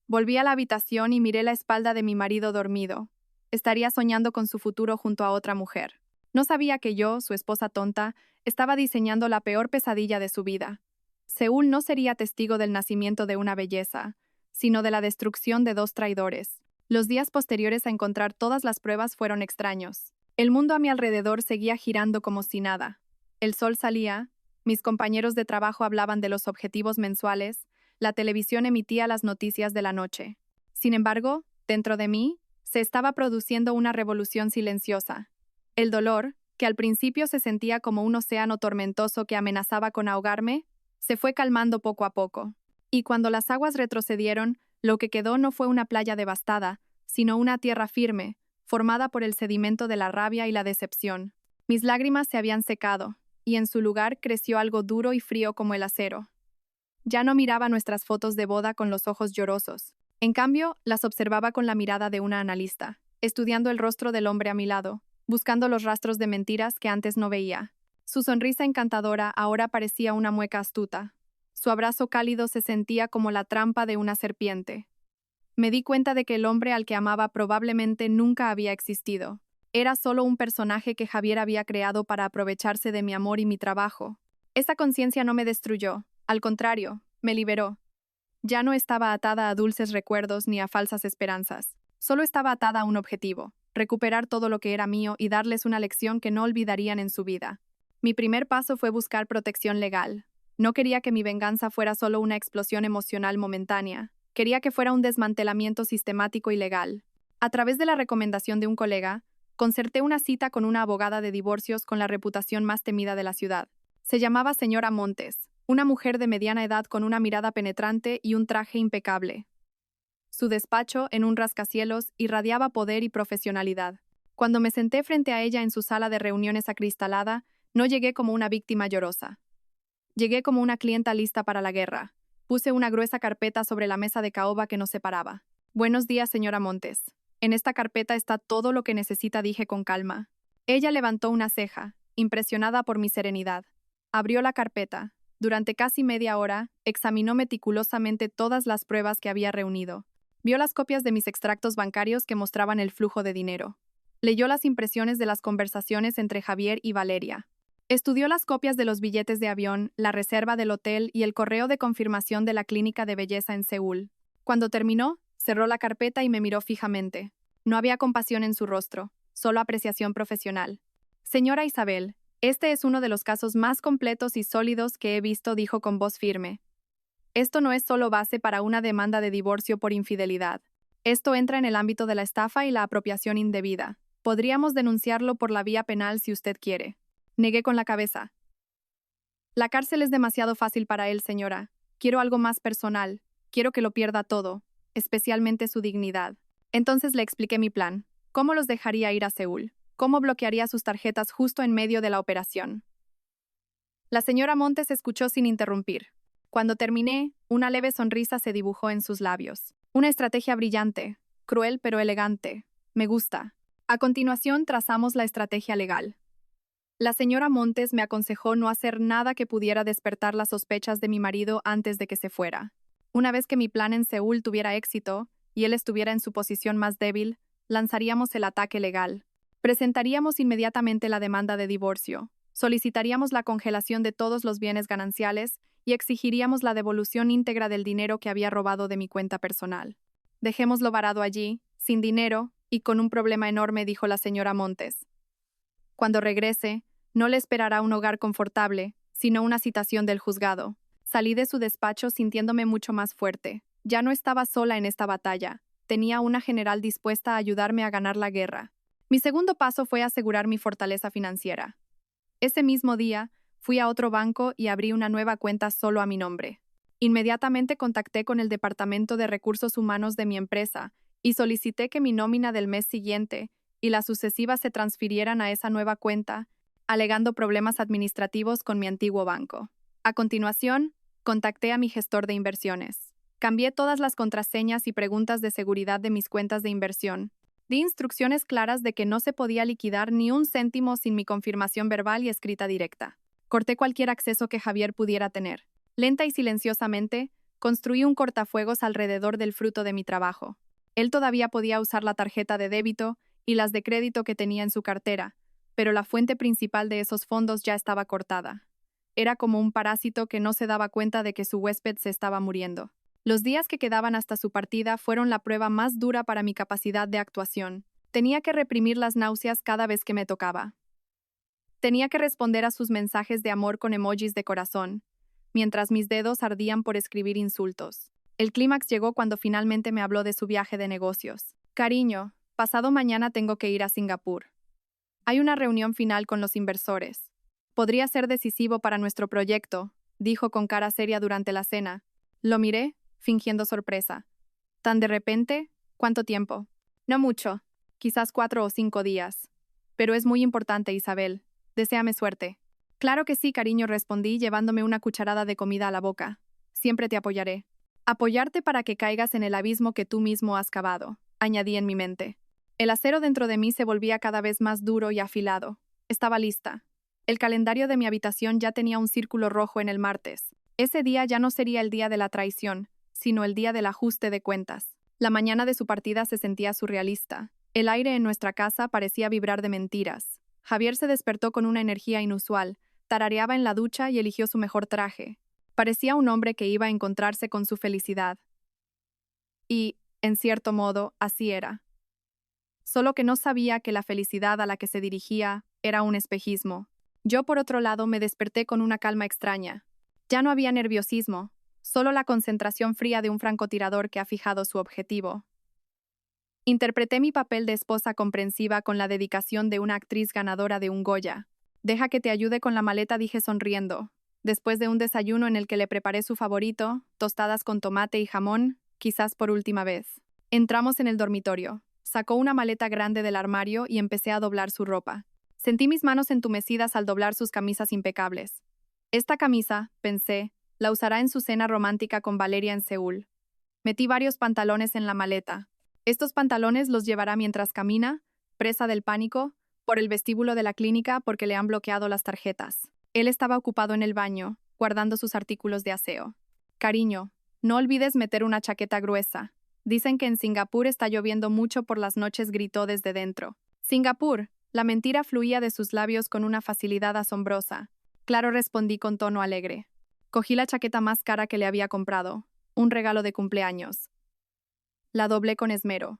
Volví a la habitación y miré la espalda de mi marido dormido. Estaría soñando con su futuro junto a otra mujer. No sabía que yo, su esposa tonta, estaba diseñando la peor pesadilla de su vida. Seúl no sería testigo del nacimiento de una belleza, sino de la destrucción de dos traidores. Los días posteriores a encontrar todas las pruebas fueron extraños. El mundo a mi alrededor seguía girando como si nada. El sol salía, mis compañeros de trabajo hablaban de los objetivos mensuales, la televisión emitía las noticias de la noche. Sin embargo, dentro de mí, se estaba produciendo una revolución silenciosa. El dolor, que al principio se sentía como un océano tormentoso que amenazaba con ahogarme, se fue calmando poco a poco. Y cuando las aguas retrocedieron, lo que quedó no fue una playa devastada, sino una tierra firme, formada por el sedimento de la rabia y la decepción. Mis lágrimas se habían secado, y en su lugar creció algo duro y frío como el acero. Ya no miraba nuestras fotos de boda con los ojos llorosos. En cambio, las observaba con la mirada de una analista, estudiando el rostro del hombre a mi lado, buscando los rastros de mentiras que antes no veía. Su sonrisa encantadora ahora parecía una mueca astuta. Su abrazo cálido se sentía como la trampa de una serpiente. Me di cuenta de que el hombre al que amaba probablemente nunca había existido. Era solo un personaje que Javier había creado para aprovecharse de mi amor y mi trabajo. Esa conciencia no me destruyó, al contrario, me liberó. Ya no estaba atada a dulces recuerdos ni a falsas esperanzas. Solo estaba atada a un objetivo: recuperar todo lo que era mío y darles una lección que no olvidarían en su vida. Mi primer paso fue buscar protección legal. No quería que mi venganza fuera solo una explosión emocional momentánea. Quería que fuera un desmantelamiento sistemático y legal. A través de la recomendación de un colega, concerté una cita con una abogada de divorcios con la reputación más temida de la ciudad. Se llamaba señora Montes, una mujer de mediana edad con una mirada penetrante y un traje impecable. Su despacho, en un rascacielos, irradiaba poder y profesionalidad. Cuando me senté frente a ella en su sala de reuniones acristalada, no llegué como una víctima llorosa. Llegué como una clienta lista para la guerra. Puse una gruesa carpeta sobre la mesa de caoba que nos separaba. Buenos días, señora Montes. En esta carpeta está todo lo que necesita, dije con calma. Ella levantó una ceja, impresionada por mi serenidad. Abrió la carpeta. Durante casi media hora, examinó meticulosamente todas las pruebas que había reunido. Vio las copias de mis extractos bancarios que mostraban el flujo de dinero. Leyó las impresiones de las conversaciones entre Javier y Valeria. Estudió las copias de los billetes de avión, la reserva del hotel y el correo de confirmación de la clínica de belleza en Seúl. Cuando terminó, cerró la carpeta y me miró fijamente. No había compasión en su rostro, solo apreciación profesional. Señora Isabel, este es uno de los casos más completos y sólidos que he visto, dijo con voz firme. Esto no es solo base para una demanda de divorcio por infidelidad. Esto entra en el ámbito de la estafa y la apropiación indebida. Podríamos denunciarlo por la vía penal si usted quiere. Negué con la cabeza. La cárcel es demasiado fácil para él, señora. Quiero algo más personal. Quiero que lo pierda todo, especialmente su dignidad. Entonces le expliqué mi plan. ¿Cómo los dejaría ir a Seúl? ¿Cómo bloquearía sus tarjetas justo en medio de la operación? La señora Montes escuchó sin interrumpir. Cuando terminé, una leve sonrisa se dibujó en sus labios. Una estrategia brillante, cruel pero elegante. Me gusta. A continuación, trazamos la estrategia legal. La señora Montes me aconsejó no hacer nada que pudiera despertar las sospechas de mi marido antes de que se fuera. Una vez que mi plan en Seúl tuviera éxito, y él estuviera en su posición más débil, lanzaríamos el ataque legal. Presentaríamos inmediatamente la demanda de divorcio, solicitaríamos la congelación de todos los bienes gananciales y exigiríamos la devolución íntegra del dinero que había robado de mi cuenta personal. Dejémoslo varado allí, sin dinero y con un problema enorme, dijo la señora Montes. Cuando regrese, no le esperará un hogar confortable, sino una citación del juzgado. Salí de su despacho sintiéndome mucho más fuerte. Ya no estaba sola en esta batalla. Tenía una general dispuesta a ayudarme a ganar la guerra. Mi segundo paso fue asegurar mi fortaleza financiera. Ese mismo día, fui a otro banco y abrí una nueva cuenta solo a mi nombre. Inmediatamente contacté con el Departamento de Recursos Humanos de mi empresa y solicité que mi nómina del mes siguiente y las sucesivas se transfirieran a esa nueva cuenta, alegando problemas administrativos con mi antiguo banco. A continuación, contacté a mi gestor de inversiones. Cambié todas las contraseñas y preguntas de seguridad de mis cuentas de inversión. Di instrucciones claras de que no se podía liquidar ni un céntimo sin mi confirmación verbal y escrita directa. Corté cualquier acceso que Javier pudiera tener. Lenta y silenciosamente, construí un cortafuegos alrededor del fruto de mi trabajo. Él todavía podía usar la tarjeta de débito y las de crédito que tenía en su cartera, pero la fuente principal de esos fondos ya estaba cortada. Era como un parásito que no se daba cuenta de que su huésped se estaba muriendo. Los días que quedaban hasta su partida fueron la prueba más dura para mi capacidad de actuación. Tenía que reprimir las náuseas cada vez que me tocaba. Tenía que responder a sus mensajes de amor con emojis de corazón, mientras mis dedos ardían por escribir insultos. El clímax llegó cuando finalmente me habló de su viaje de negocios. Cariño, pasado mañana tengo que ir a Singapur. Hay una reunión final con los inversores. Podría ser decisivo para nuestro proyecto, dijo con cara seria durante la cena. Lo miré, fingiendo sorpresa. ¿Tan de repente? ¿Cuánto tiempo? No mucho, quizás 4 o 5 días. Pero es muy importante, Isabel. Deséame suerte. Claro que sí, cariño, respondí, llevándome una cucharada de comida a la boca. Siempre te apoyaré. Apoyarte para que caigas en el abismo que tú mismo has cavado, añadí en mi mente. El acero dentro de mí se volvía cada vez más duro y afilado. Estaba lista. El calendario de mi habitación ya tenía un círculo rojo en el martes. Ese día ya no sería el día de la traición, sino el día del ajuste de cuentas. La mañana de su partida se sentía surrealista. El aire en nuestra casa parecía vibrar de mentiras. Javier se despertó con una energía inusual, tarareaba en la ducha y eligió su mejor traje. Parecía un hombre que iba a encontrarse con su felicidad. Y, en cierto modo, así era. Solo que no sabía que la felicidad a la que se dirigía era un espejismo. Yo, por otro lado, me desperté con una calma extraña. Ya no había nerviosismo, solo la concentración fría de un francotirador que ha fijado su objetivo. Interpreté mi papel de esposa comprensiva con la dedicación de una actriz ganadora de un Goya. Deja que te ayude con la maleta, dije sonriendo. Después de un desayuno en el que le preparé su favorito, tostadas con tomate y jamón, quizás por última vez. Entramos en el dormitorio. Sacó una maleta grande del armario y empecé a doblar su ropa. Sentí mis manos entumecidas al doblar sus camisas impecables. Esta camisa, pensé, la usará en su cena romántica con Valeria en Seúl. Metí varios pantalones en la maleta. Estos pantalones los llevará mientras camina, presa del pánico, por el vestíbulo de la clínica porque le han bloqueado las tarjetas. Él estaba ocupado en el baño, guardando sus artículos de aseo. Cariño, no olvides meter una chaqueta gruesa. Dicen que en Singapur está lloviendo mucho por las noches, gritó desde dentro. Singapur. La mentira fluía de sus labios con una facilidad asombrosa. Claro, respondí con tono alegre. Cogí la chaqueta más cara que le había comprado, un regalo de cumpleaños. La doblé con esmero.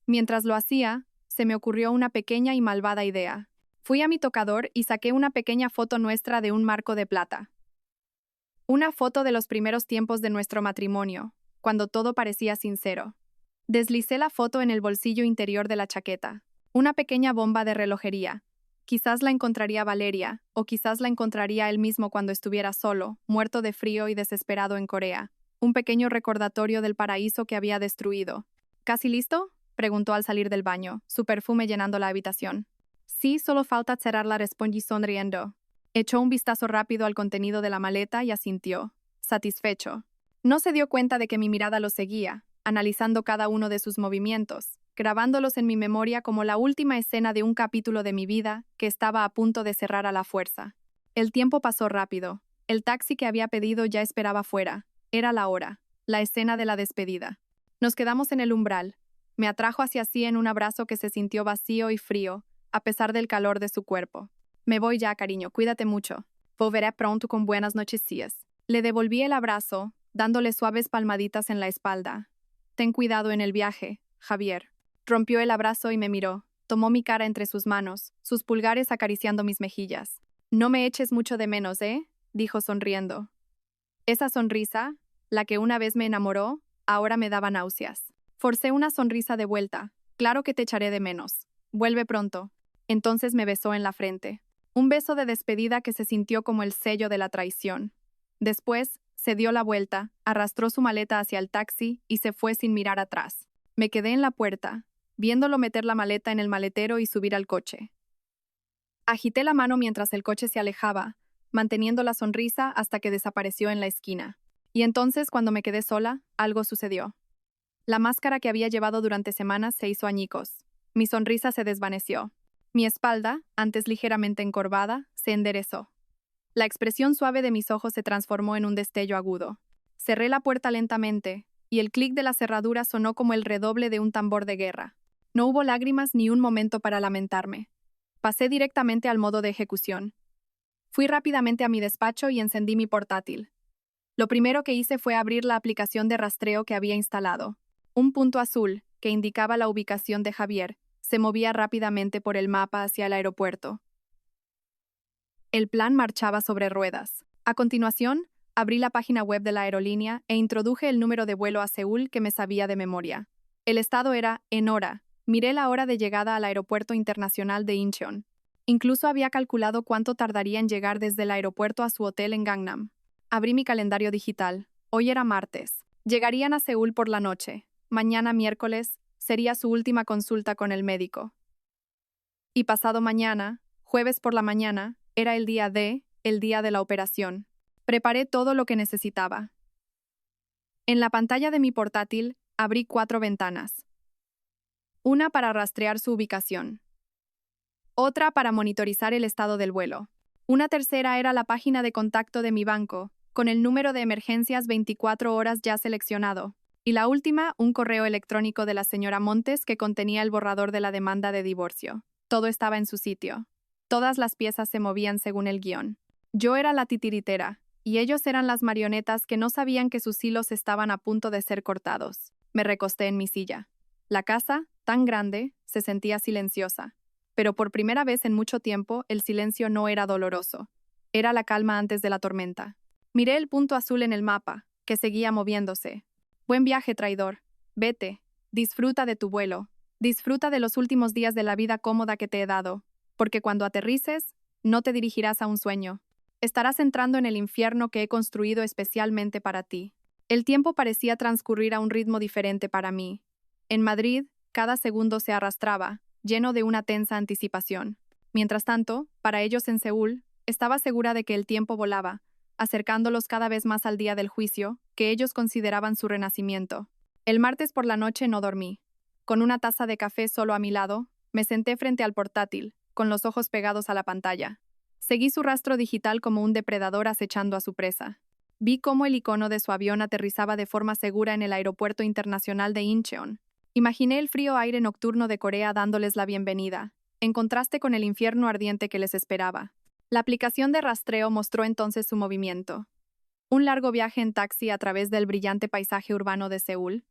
Mientras lo hacía, se me ocurrió una pequeña y malvada idea. Fui a mi tocador y saqué una pequeña foto nuestra de un marco de plata. Una foto de los primeros tiempos de nuestro matrimonio, cuando todo parecía sincero. Deslicé la foto en el bolsillo interior de la chaqueta. Una pequeña bomba de relojería. Quizás la encontraría Valeria, o quizás la encontraría él mismo cuando estuviera solo, muerto de frío y desesperado en Corea. Un pequeño recordatorio del paraíso que había destruido. ¿Casi listo?, preguntó al salir del baño, su perfume llenando la habitación. Sí, solo falta cerrarla, respondí sonriendo. Echó un vistazo rápido al contenido de la maleta y asintió, satisfecho. No se dio cuenta de que mi mirada lo seguía, analizando cada uno de sus movimientos, grabándolos en mi memoria como la última escena de un capítulo de mi vida que estaba a punto de cerrar a la fuerza. El tiempo pasó rápido. El taxi que había pedido ya esperaba fuera. Era la hora, la escena de la despedida. Nos quedamos en el umbral. Me atrajo hacia sí en un abrazo que se sintió vacío y frío, a pesar del calor de su cuerpo. Me voy ya, cariño, cuídate mucho. Volveré pronto con buenas noticias. Le devolví el abrazo, dándole suaves palmaditas en la espalda. Ten cuidado en el viaje, Javier. Rompió el abrazo y me miró. Tomó mi cara entre sus manos, sus pulgares acariciando mis mejillas. No me eches mucho de menos, ¿eh? Dijo sonriendo. Esa sonrisa, la que una vez me enamoró, ahora me daba náuseas. Forcé una sonrisa de vuelta. Claro que te echaré de menos. Vuelve pronto. Entonces me besó en la frente. Un beso de despedida que se sintió como el sello de la traición. Después, se dio la vuelta, arrastró su maleta hacia el taxi y se fue sin mirar atrás. Me quedé en la puerta, viéndolo meter la maleta en el maletero y subir al coche. Agité la mano mientras el coche se alejaba, manteniendo la sonrisa hasta que desapareció en la esquina. Y entonces, cuando me quedé sola, algo sucedió. La máscara que había llevado durante semanas se hizo añicos. Mi sonrisa se desvaneció. Mi espalda, antes ligeramente encorvada, se enderezó. La expresión suave de mis ojos se transformó en un destello agudo. Cerré la puerta lentamente, y el clic de la cerradura sonó como el redoble de un tambor de guerra. No hubo lágrimas ni un momento para lamentarme. Pasé directamente al modo de ejecución. Fui rápidamente a mi despacho y encendí mi portátil. Lo primero que hice fue abrir la aplicación de rastreo que había instalado. Un punto azul, que indicaba la ubicación de Javier, se movía rápidamente por el mapa hacia el aeropuerto. El plan marchaba sobre ruedas. A continuación, abrí la página web de la aerolínea e introduje el número de vuelo a Seúl que me sabía de memoria. El estado era en hora. Miré la hora de llegada al aeropuerto internacional de Incheon. Incluso había calculado cuánto tardaría en llegar desde el aeropuerto a su hotel en Gangnam. Abrí mi calendario digital. Hoy era martes. Llegarían a Seúl por la noche. Mañana miércoles sería su última consulta con el médico. Y pasado mañana, jueves por la mañana, era el día de la operación. Preparé todo lo que necesitaba. En la pantalla de mi portátil, abrí 4 ventanas. Una para rastrear su ubicación. Otra para monitorizar el estado del vuelo. Una tercera era la página de contacto de mi banco, con el número de emergencias 24 horas ya seleccionado. Y la última, un correo electrónico de la señora Montes que contenía el borrador de la demanda de divorcio. Todo estaba en su sitio. Todas las piezas se movían según el guión. Yo era la titiritera, y ellos eran las marionetas que no sabían que sus hilos estaban a punto de ser cortados. Me recosté en mi silla. La casa, tan grande, se sentía silenciosa. Pero por primera vez en mucho tiempo, el silencio no era doloroso. Era la calma antes de la tormenta. Miré el punto azul en el mapa, que seguía moviéndose. Buen viaje, traidor. Vete. Disfruta de tu vuelo. Disfruta de los últimos días de la vida cómoda que te he dado. Porque cuando aterrices, no te dirigirás a un sueño. Estarás entrando en el infierno que he construido especialmente para ti. El tiempo parecía transcurrir a un ritmo diferente para mí. En Madrid, cada segundo se arrastraba, lleno de una tensa anticipación. Mientras tanto, para ellos en Seúl, estaba segura de que el tiempo volaba, acercándolos cada vez más al día del juicio, que ellos consideraban su renacimiento. El martes por la noche no dormí. Con una taza de café solo a mi lado, me senté frente al portátil, con los ojos pegados a la pantalla. Seguí su rastro digital como un depredador acechando a su presa. Vi cómo el icono de su avión aterrizaba de forma segura en el aeropuerto internacional de Incheon. Imaginé el frío aire nocturno de Corea dándoles la bienvenida, en contraste con el infierno ardiente que les esperaba. La aplicación de rastreo mostró entonces su movimiento. Un largo viaje en taxi a través del brillante paisaje urbano de Seúl,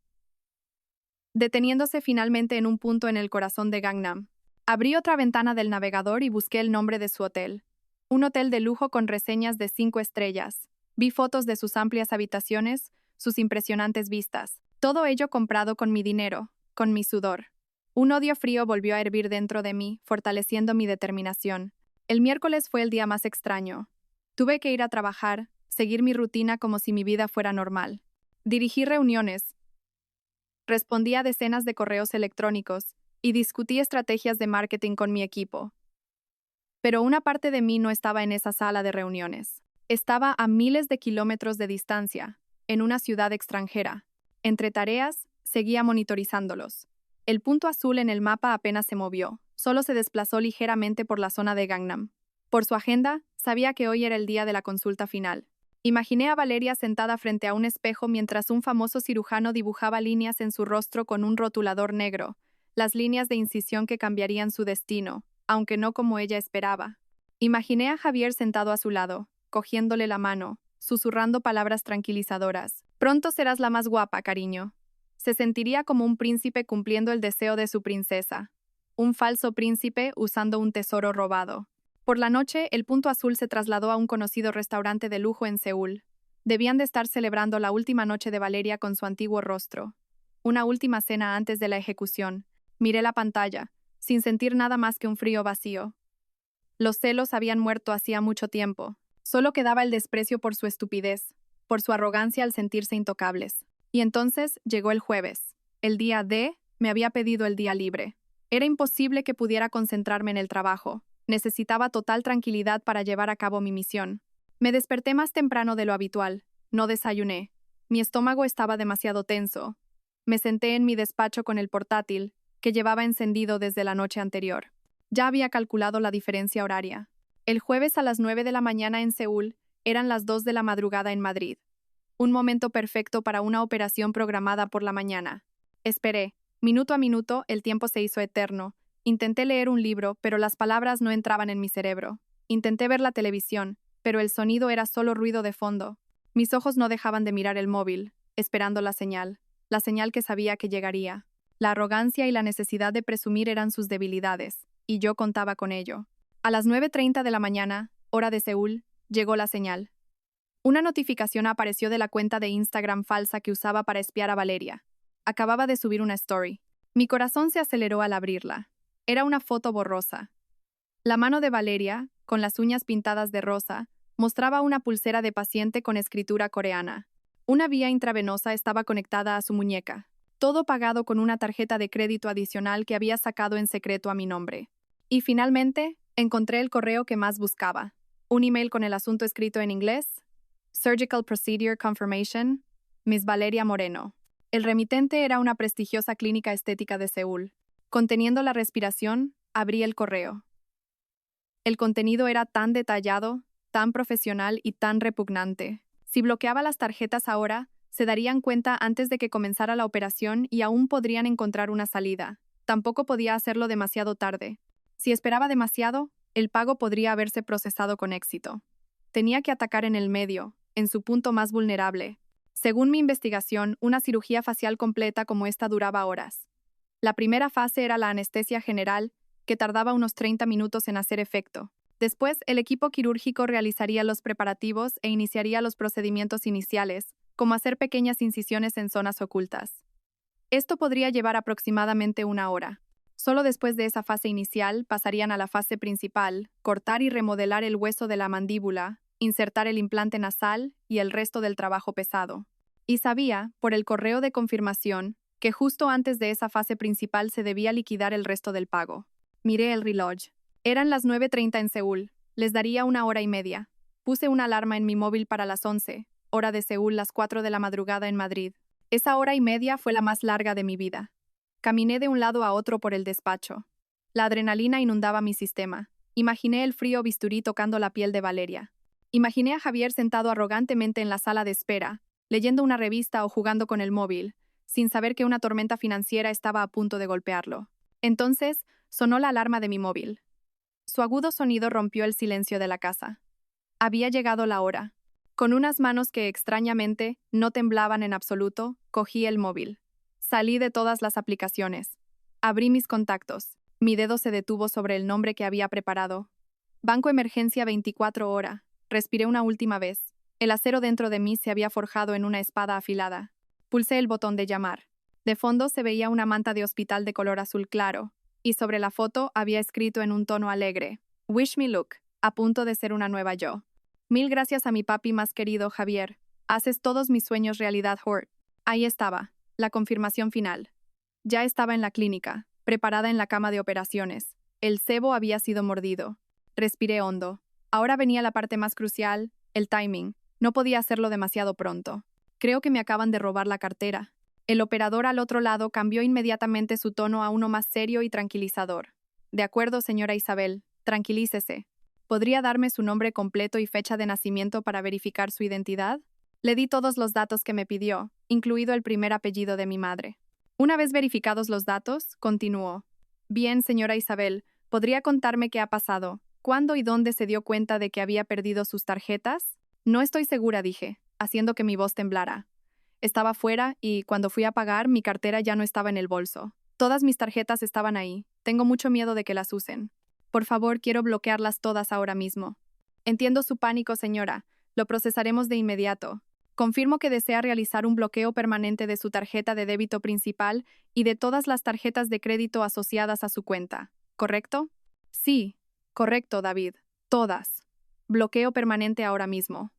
deteniéndose finalmente en un punto en el corazón de Gangnam. Abrí otra ventana del navegador y busqué el nombre de su hotel. Un hotel de lujo con reseñas de 5 estrellas. Vi fotos de sus amplias habitaciones, sus impresionantes vistas. Todo ello comprado con mi dinero, con mi sudor. Un odio frío volvió a hervir dentro de mí, fortaleciendo mi determinación. El miércoles fue el día más extraño. Tuve que ir a trabajar, seguir mi rutina como si mi vida fuera normal. Dirigí reuniones, respondí a decenas de correos electrónicos y discutí estrategias de marketing con mi equipo. Pero una parte de mí no estaba en esa sala de reuniones. Estaba a miles de kilómetros de distancia, en una ciudad extranjera. Entre tareas, seguía monitorizándolos. El punto azul en el mapa apenas se movió, solo se desplazó ligeramente por la zona de Gangnam. Por su agenda, sabía que hoy era el día de la consulta final. Imaginé a Valeria sentada frente a un espejo mientras un famoso cirujano dibujaba líneas en su rostro con un rotulador negro, las líneas de incisión que cambiarían su destino, aunque no como ella esperaba. Imaginé a Javier sentado a su lado, cogiéndole la mano, susurrando palabras tranquilizadoras. Pronto serás la más guapa, cariño. Se sentiría como un príncipe cumpliendo el deseo de su princesa. Un falso príncipe usando un tesoro robado. Por la noche, el Punto Azul se trasladó a un conocido restaurante de lujo en Seúl. Debían de estar celebrando la última noche de Valeria con su antiguo rostro. Una última cena antes de la ejecución. Miré la pantalla, sin sentir nada más que un frío vacío. Los celos habían muerto hacía mucho tiempo. Solo quedaba el desprecio por su estupidez, por su arrogancia al sentirse intocables. Y entonces llegó el jueves. El día D me había pedido el día libre. Era imposible que pudiera concentrarme en el trabajo. Necesitaba total tranquilidad para llevar a cabo mi misión. Me desperté más temprano de lo habitual. No desayuné. Mi estómago estaba demasiado tenso. Me senté en mi despacho con el portátil, que llevaba encendido desde la noche anterior. Ya había calculado la diferencia horaria. El jueves a las 9 de la mañana en Seúl eran las 2 de la madrugada en Madrid. Un momento perfecto para una operación programada por la mañana. Esperé. Minuto a minuto, el tiempo se hizo eterno. Intenté leer un libro, pero las palabras no entraban en mi cerebro. Intenté ver la televisión, pero el sonido era solo ruido de fondo. Mis ojos no dejaban de mirar el móvil, esperando la señal que sabía que llegaría. La arrogancia y la necesidad de presumir eran sus debilidades, y yo contaba con ello. A las 9:30 de la mañana, hora de Seúl, llegó la señal. Una notificación apareció de la cuenta de Instagram falsa que usaba para espiar a Valeria. Acababa de subir una story. Mi corazón se aceleró al abrirla. Era una foto borrosa. La mano de Valeria, con las uñas pintadas de rosa, mostraba una pulsera de paciente con escritura coreana. Una vía intravenosa estaba conectada a su muñeca. Todo pagado con una tarjeta de crédito adicional que había sacado en secreto a mi nombre. Y finalmente, encontré el correo que más buscaba. Un email con el asunto escrito en inglés. Surgical Procedure Confirmation, Miss Valeria Moreno. El remitente era una prestigiosa clínica estética de Seúl. Conteniendo la respiración, abrí el correo. El contenido era tan detallado, tan profesional y tan repugnante. Si bloqueaba las tarjetas ahora, se darían cuenta antes de que comenzara la operación y aún podrían encontrar una salida. Tampoco podía hacerlo demasiado tarde. Si esperaba demasiado, el pago podría haberse procesado con éxito. Tenía que atacar en el medio, en su punto más vulnerable. Según mi investigación, una cirugía facial completa como esta duraba horas. La primera fase era la anestesia general, que tardaba unos 30 minutos en hacer efecto. Después, el equipo quirúrgico realizaría los preparativos e iniciaría los procedimientos iniciales, como hacer pequeñas incisiones en zonas ocultas. Esto podría llevar aproximadamente una hora. Solo después de esa fase inicial pasarían a la fase principal, cortar y remodelar el hueso de la mandíbula, insertar el implante nasal y el resto del trabajo pesado. Y sabía, por el correo de confirmación, que justo antes de esa fase principal se debía liquidar el resto del pago. Miré el reloj. Eran las 9:30 en Seúl. Les daría una hora y media. Puse una alarma en mi móvil para las 11, hora de Seúl, las 4 de la madrugada en Madrid. Esa hora y media fue la más larga de mi vida. Caminé de un lado a otro por el despacho. La adrenalina inundaba mi sistema. Imaginé el frío bisturí tocando la piel de Valeria. Imaginé a Javier sentado arrogantemente en la sala de espera, leyendo una revista o jugando con el móvil, sin saber que una tormenta financiera estaba a punto de golpearlo. Entonces, sonó la alarma de mi móvil. Su agudo sonido rompió el silencio de la casa. Había llegado la hora. Con unas manos que extrañamente no temblaban en absoluto, cogí el móvil. Salí de todas las aplicaciones. Abrí mis contactos. Mi dedo se detuvo sobre el nombre que había preparado. Banco Emergencia 24 horas. Respiré una última vez. El acero dentro de mí se había forjado en una espada afilada. Pulsé el botón de llamar. De fondo se veía una manta de hospital de color azul claro, y sobre la foto había escrito en un tono alegre: Wish me luck, a punto de ser una nueva yo. Mil gracias a mi papi más querido, Javier. Haces todos mis sueños realidad, Hort. Ahí estaba, la confirmación final. Ya estaba en la clínica, preparada en la cama de operaciones. El cebo había sido mordido. Respiré hondo. Ahora venía la parte más crucial, el timing. No podía hacerlo demasiado pronto. Creo que me acaban de robar la cartera. El operador al otro lado cambió inmediatamente su tono a uno más serio y tranquilizador. De acuerdo, señora Isabel, tranquilícese. ¿Podría darme su nombre completo y fecha de nacimiento para verificar su identidad? Le di todos los datos que me pidió, incluido el primer apellido de mi madre. Una vez verificados los datos, continuó. Bien, señora Isabel, ¿podría contarme qué ha pasado? ¿Cuándo y dónde se dio cuenta de que había perdido sus tarjetas? No estoy segura, dije, haciendo que mi voz temblara. Estaba fuera y, cuando fui a pagar, mi cartera ya no estaba en el bolso. Todas mis tarjetas estaban ahí. Tengo mucho miedo de que las usen. Por favor, quiero bloquearlas todas ahora mismo. Entiendo su pánico, señora. Lo procesaremos de inmediato. Confirmo que desea realizar un bloqueo permanente de su tarjeta de débito principal y de todas las tarjetas de crédito asociadas a su cuenta, ¿correcto? Sí, correcto, David. Todas. Bloqueo permanente ahora mismo.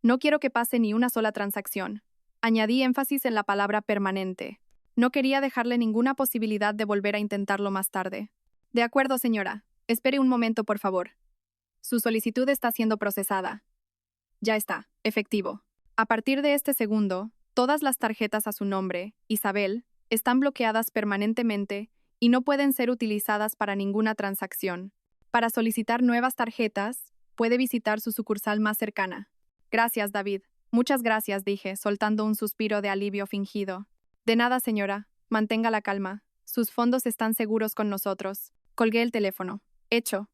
No quiero que pase ni una sola transacción. Añadí énfasis en la palabra permanente. No quería dejarle ninguna posibilidad de volver a intentarlo más tarde. De acuerdo, señora. Espere un momento, por favor. Su solicitud está siendo procesada. Ya está, efectivo. A partir de este segundo, todas las tarjetas a su nombre, Isabel, están bloqueadas permanentemente y no pueden ser utilizadas para ninguna transacción. Para solicitar nuevas tarjetas, puede visitar su sucursal más cercana. Gracias, David. Muchas gracias, dije, soltando un suspiro de alivio fingido. De nada, señora. Mantenga la calma. Sus fondos están seguros con nosotros. Colgué el teléfono. Hecho.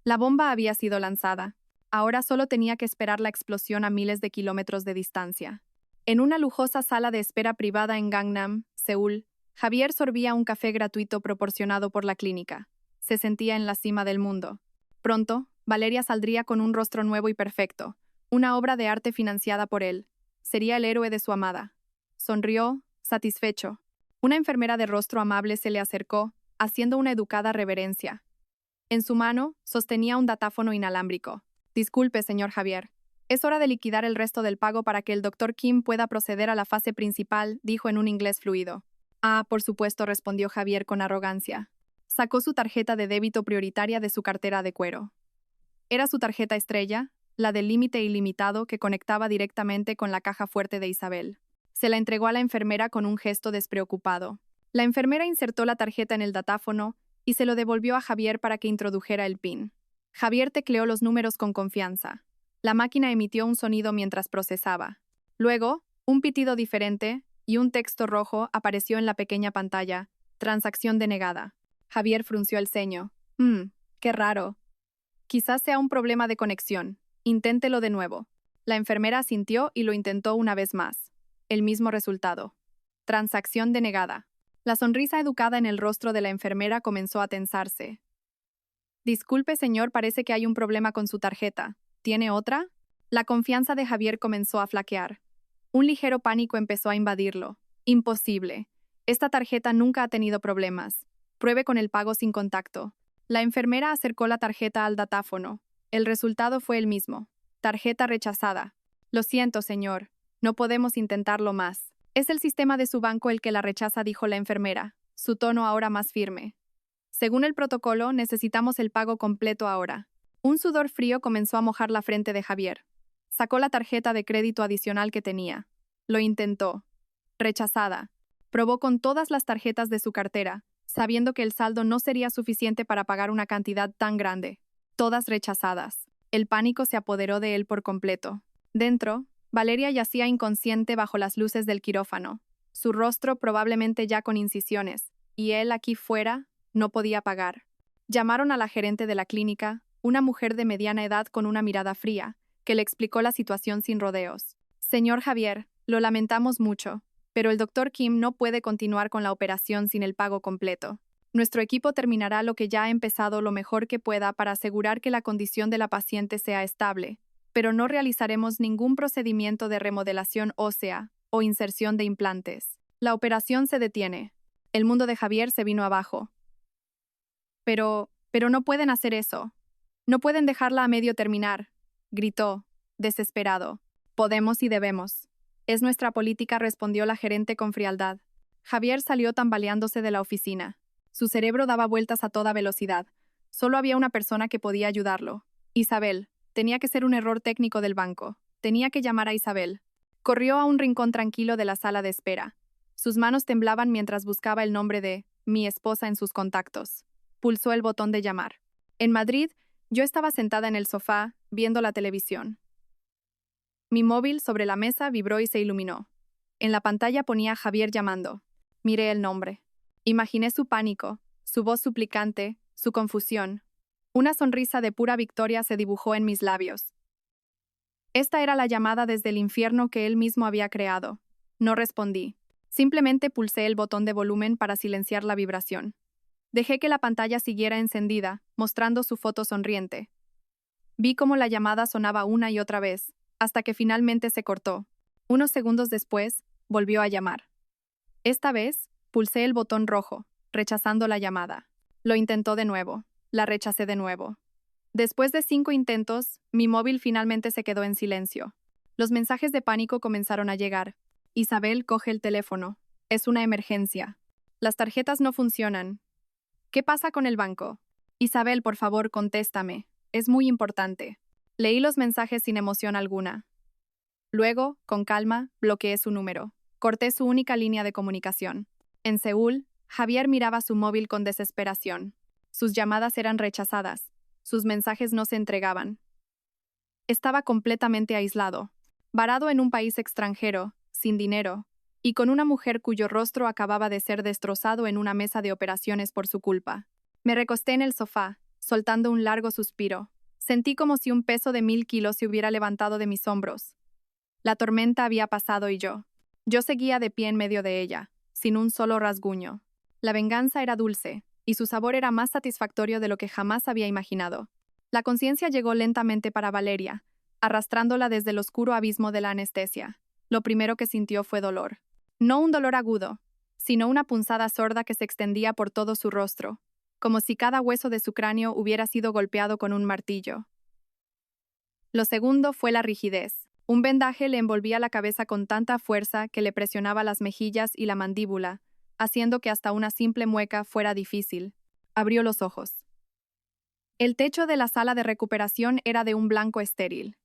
La bomba había sido lanzada. Ahora solo tenía que esperar la explosión a miles de kilómetros de distancia. En una lujosa sala de espera privada en Gangnam, Seúl, Javier sorbía un café gratuito proporcionado por la clínica. Se sentía en la cima del mundo. Pronto, Valeria saldría con un rostro nuevo y perfecto, una obra de arte financiada por él. Sería el héroe de su amada. Sonrió, satisfecho. Una enfermera de rostro amable se le acercó, haciendo una educada reverencia. En su mano, sostenía un datáfono inalámbrico. Disculpe, señor Javier. Es hora de liquidar el resto del pago para que el Dr. Kim pueda proceder a la fase principal, dijo en un inglés fluido. Ah, por supuesto, respondió Javier con arrogancia. Sacó su tarjeta de débito prioritaria de su cartera de cuero. Era su tarjeta estrella, la del límite ilimitado que conectaba directamente con la caja fuerte de Isabel. Se la entregó a la enfermera con un gesto despreocupado. La enfermera insertó la tarjeta en el datáfono y se lo devolvió a Javier para que introdujera el PIN. Javier tecleó los números con confianza. La máquina emitió un sonido mientras procesaba. Luego, un pitido diferente y un texto rojo apareció en la pequeña pantalla. Transacción denegada. Javier frunció el ceño. Qué raro. Quizás sea un problema de conexión. Inténtelo de nuevo. La enfermera asintió y lo intentó una vez más. El mismo resultado. Transacción denegada. La sonrisa educada en el rostro de la enfermera comenzó a tensarse. Disculpe, señor, parece que hay un problema con su tarjeta. ¿Tiene otra? La confianza de Javier comenzó a flaquear. Un ligero pánico empezó a invadirlo. Imposible. Esta tarjeta nunca ha tenido problemas. Pruebe con el pago sin contacto. La enfermera acercó la tarjeta al datáfono. El resultado fue el mismo. Tarjeta rechazada. Lo siento, señor. No podemos intentarlo más. Es el sistema de su banco el que la rechaza, dijo la enfermera, su tono ahora más firme. Según el protocolo, necesitamos el pago completo ahora. Un sudor frío comenzó a mojar la frente de Javier. Sacó la tarjeta de crédito adicional que tenía. Lo intentó. Rechazada. Probó con todas las tarjetas de su cartera, sabiendo que el saldo no sería suficiente para pagar una cantidad tan grande. Todas rechazadas. El pánico se apoderó de él por completo. Dentro, Valeria yacía inconsciente bajo las luces del quirófano, su rostro probablemente ya con incisiones, y él aquí fuera no podía pagar. Llamaron a la gerente de la clínica, una mujer de mediana edad con una mirada fría, que le explicó la situación sin rodeos. Señor Javier, lo lamentamos mucho, pero el Dr. Kim no puede continuar con la operación sin el pago completo. Nuestro equipo terminará lo que ya ha empezado lo mejor que pueda para asegurar que la condición de la paciente sea estable, pero no realizaremos ningún procedimiento de remodelación ósea o inserción de implantes. La operación se detiene. El mundo de Javier se vino abajo. Pero no pueden hacer eso. No pueden dejarla a medio terminar, gritó, desesperado. Podemos y debemos. Es nuestra política, respondió la gerente con frialdad. Javier salió tambaleándose de la oficina. Su cerebro daba vueltas a toda velocidad. Solo había una persona que podía ayudarlo. Isabel. Tenía que ser un error técnico del banco. Tenía que llamar a Isabel. Corrió a un rincón tranquilo de la sala de espera. Sus manos temblaban mientras buscaba el nombre de mi esposa en sus contactos. Pulsó el botón de llamar. En Madrid, Yo estaba sentada en el sofá, viendo la televisión. Mi móvil sobre la mesa vibró y se iluminó. En la pantalla ponía Javier llamando. Miré el nombre. Imaginé su pánico, su voz suplicante, su confusión. Una sonrisa de pura victoria se dibujó en mis labios. Esta era la llamada desde el infierno que él mismo había creado. No respondí. Simplemente pulsé el botón de volumen para silenciar la vibración. Dejé que la pantalla siguiera encendida, mostrando su foto sonriente. Vi cómo la llamada sonaba una y otra vez, hasta que finalmente se cortó. Unos segundos después, volvió a llamar. Esta vez, pulsé el botón rojo, rechazando la llamada. Lo intentó de nuevo. La rechacé de nuevo. Después de 5 intentos, mi móvil finalmente se quedó en silencio. Los mensajes de pánico comenzaron a llegar. Isabel, coge el teléfono. Es una emergencia. Las tarjetas no funcionan. ¿Qué pasa con el banco? Isabel, por favor, contéstame. Es muy importante. Leí los mensajes sin emoción alguna. Luego, con calma, bloqueé su número. Corté su única línea de comunicación. En Seúl, Javier miraba su móvil con desesperación. Sus llamadas eran rechazadas. Sus mensajes no se entregaban. Estaba completamente aislado, varado en un país extranjero, sin dinero, y con una mujer cuyo rostro acababa de ser destrozado en una mesa de operaciones por su culpa. Me recosté en el sofá, soltando un largo suspiro. Sentí como si un peso de 1000 kilos se hubiera levantado de mis hombros. La tormenta había pasado y yo seguía de pie en medio de ella, sin un solo rasguño. La venganza era dulce, y su sabor era más satisfactorio de lo que jamás había imaginado. La conciencia llegó lentamente para Valeria, arrastrándola desde el oscuro abismo de la anestesia. Lo primero que sintió fue dolor. No un dolor agudo, sino una punzada sorda que se extendía por todo su rostro, como si cada hueso de su cráneo hubiera sido golpeado con un martillo. Lo segundo fue la rigidez. Un vendaje le envolvía la cabeza con tanta fuerza que le presionaba las mejillas y la mandíbula, haciendo que hasta una simple mueca fuera difícil. Abrió los ojos. El techo de la sala de recuperación era de un blanco estéril.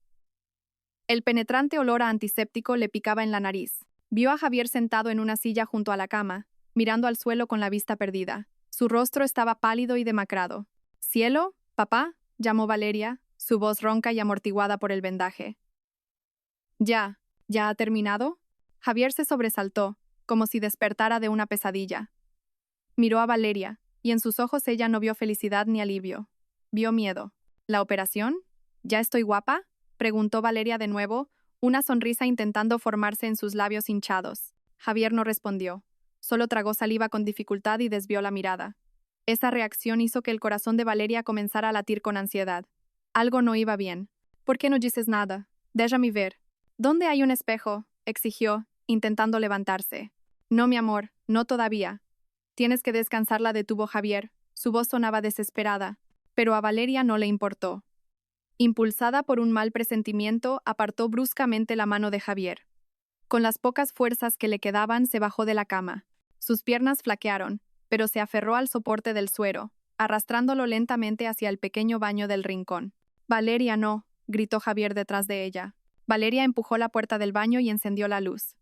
El penetrante olor a antiséptico le picaba en la nariz. Vio a Javier sentado en una silla junto a la cama, mirando al suelo con la vista perdida. Su rostro estaba pálido y demacrado. «¿Cielo? ¿Papá?», llamó Valeria, su voz ronca y amortiguada por el vendaje. «¿Ya ha terminado?». Javier se sobresaltó, como si despertara de una pesadilla. Miró a Valeria, y en sus ojos ella no vio felicidad ni alivio. Vio miedo. «¿La operación? ¿Ya estoy guapa?», preguntó Valeria de nuevo, una sonrisa intentando formarse en sus labios hinchados. Javier no respondió. Solo tragó saliva con dificultad y desvió la mirada. Esa reacción hizo que el corazón de Valeria comenzara a latir con ansiedad. Algo no iba bien. «¿Por qué no dices nada? Déjame ver». «¿Dónde hay un espejo?», exigió, intentando levantarse. «No, mi amor, no todavía. Tienes que descansarla», detuvo Javier. Su voz sonaba desesperada, pero a Valeria no le importó. Impulsada por un mal presentimiento, apartó bruscamente la mano de Javier. Con las pocas fuerzas que le quedaban, se bajó de la cama. Sus piernas flaquearon, pero se aferró al soporte del suero, arrastrándolo lentamente hacia el pequeño baño del rincón. «Valeria, no», gritó Javier detrás de ella. Valeria empujó la puerta del baño y encendió la luz.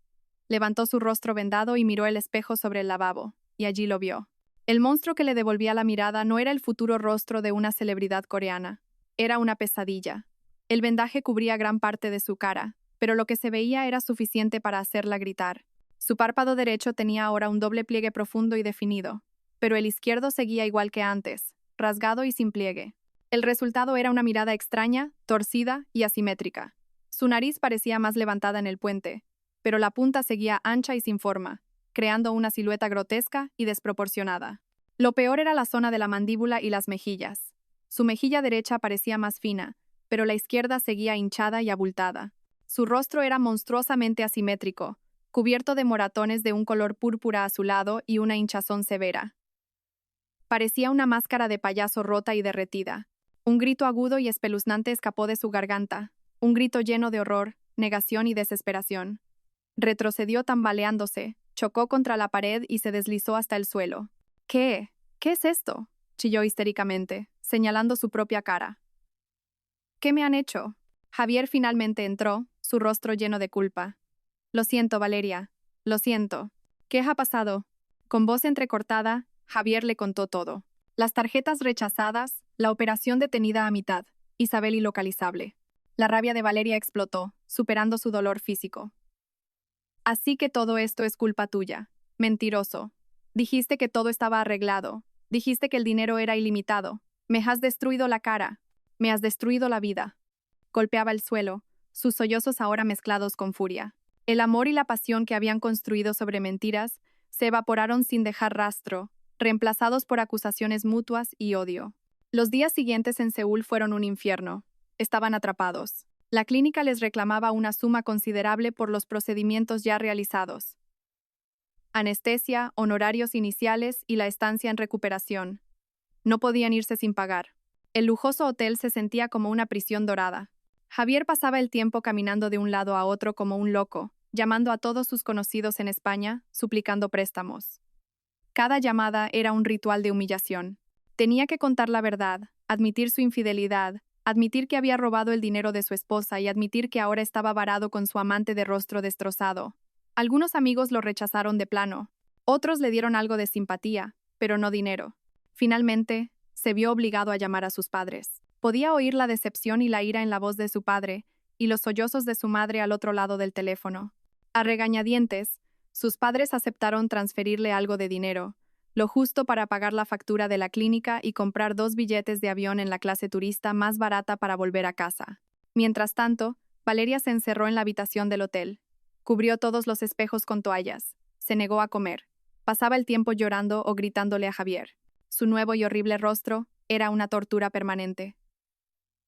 Levantó su rostro vendado y miró el espejo sobre el lavabo, y allí lo vio. El monstruo que le devolvía la mirada no era el futuro rostro de una celebridad coreana. Era una pesadilla. El vendaje cubría gran parte de su cara, pero lo que se veía era suficiente para hacerla gritar. Su párpado derecho tenía ahora un doble pliegue profundo y definido, pero el izquierdo seguía igual que antes, rasgado y sin pliegue. El resultado era una mirada extraña, torcida y asimétrica. Su nariz parecía más levantada en el puente, pero la punta seguía ancha y sin forma, creando una silueta grotesca y desproporcionada. Lo peor era la zona de la mandíbula y las mejillas. Su mejilla derecha parecía más fina, pero la izquierda seguía hinchada y abultada. Su rostro era monstruosamente asimétrico, cubierto de moratones de un color púrpura azulado y una hinchazón severa. Parecía una máscara de payaso rota y derretida. Un grito agudo y espeluznante escapó de su garganta, un grito lleno de horror, negación y desesperación. Retrocedió tambaleándose, chocó contra la pared y se deslizó hasta el suelo. «¿Qué? ¿Qué es esto?», chilló histéricamente, señalando su propia cara. «¿Qué me han hecho?». Javier finalmente entró, su rostro lleno de culpa. «Lo siento, Valeria. Lo siento. ¿Qué ha pasado?». Con voz entrecortada, Javier le contó todo. Las tarjetas rechazadas, la operación detenida a mitad, Isabel ilocalizable. La rabia de Valeria explotó, superando su dolor físico. Así que todo esto es culpa tuya. Mentiroso. Dijiste que todo estaba arreglado. Dijiste que el dinero era ilimitado. Me has destruido la cara. Me has destruido la vida. Golpeaba el suelo, sus sollozos ahora mezclados con furia. El amor y la pasión que habían construido sobre mentiras se evaporaron sin dejar rastro, reemplazados por acusaciones mutuas y odio. Los días siguientes en Seúl fueron un infierno. Estaban atrapados. La clínica les reclamaba una suma considerable por los procedimientos ya realizados. Anestesia, honorarios iniciales y la estancia en recuperación. No podían irse sin pagar. El lujoso hotel se sentía como una prisión dorada. Javier pasaba el tiempo caminando de un lado a otro como un loco, llamando a todos sus conocidos en España, suplicando préstamos. Cada llamada era un ritual de humillación. Tenía que contar la verdad, admitir su infidelidad, admitir que había robado el dinero de su esposa y admitir que ahora estaba varado con su amante de rostro destrozado. Algunos amigos lo rechazaron de plano. Otros le dieron algo de simpatía, pero no dinero. Finalmente, se vio obligado a llamar a sus padres. Podía oír la decepción y la ira en la voz de su padre y los sollozos de su madre al otro lado del teléfono. A regañadientes, sus padres aceptaron transferirle algo de dinero, lo justo para pagar la factura de la clínica y comprar 2 billetes de avión en la clase turista más barata para volver a casa. Mientras tanto, Valeria se encerró en la habitación del hotel. Cubrió todos los espejos con toallas. Se negó a comer. Pasaba el tiempo llorando o gritándole a Javier. Su nuevo y horrible rostro era una tortura permanente.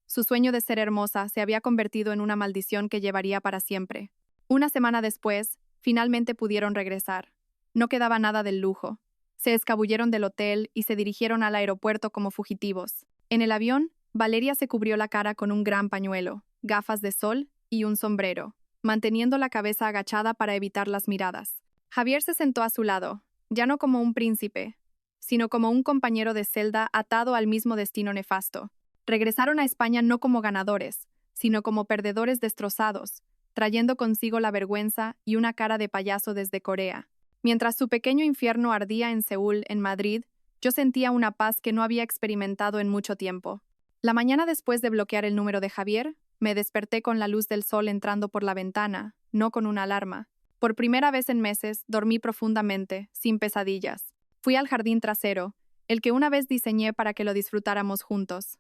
Su sueño de ser hermosa se había convertido en una maldición que llevaría para siempre. Una semana después, finalmente pudieron regresar. No quedaba nada del lujo. Se escabulleron del hotel y se dirigieron al aeropuerto como fugitivos. En el avión, Valeria se cubrió la cara con un gran pañuelo, gafas de sol y un sombrero, manteniendo la cabeza agachada para evitar las miradas. Javier se sentó a su lado, ya no como un príncipe, sino como un compañero de celda atado al mismo destino nefasto. Regresaron a España no como ganadores, sino como perdedores destrozados, trayendo consigo la vergüenza y una cara de payaso desde Corea. Mientras su pequeño infierno ardía en Seúl, en Madrid, yo sentía una paz que no había experimentado en mucho tiempo. La mañana después de bloquear el número de Javier, me desperté con la luz del sol entrando por la ventana, no con una alarma. Por primera vez en meses, dormí profundamente, sin pesadillas. Fui al jardín trasero, el que una vez diseñé para que lo disfrutáramos juntos.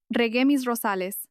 Regué mis rosales.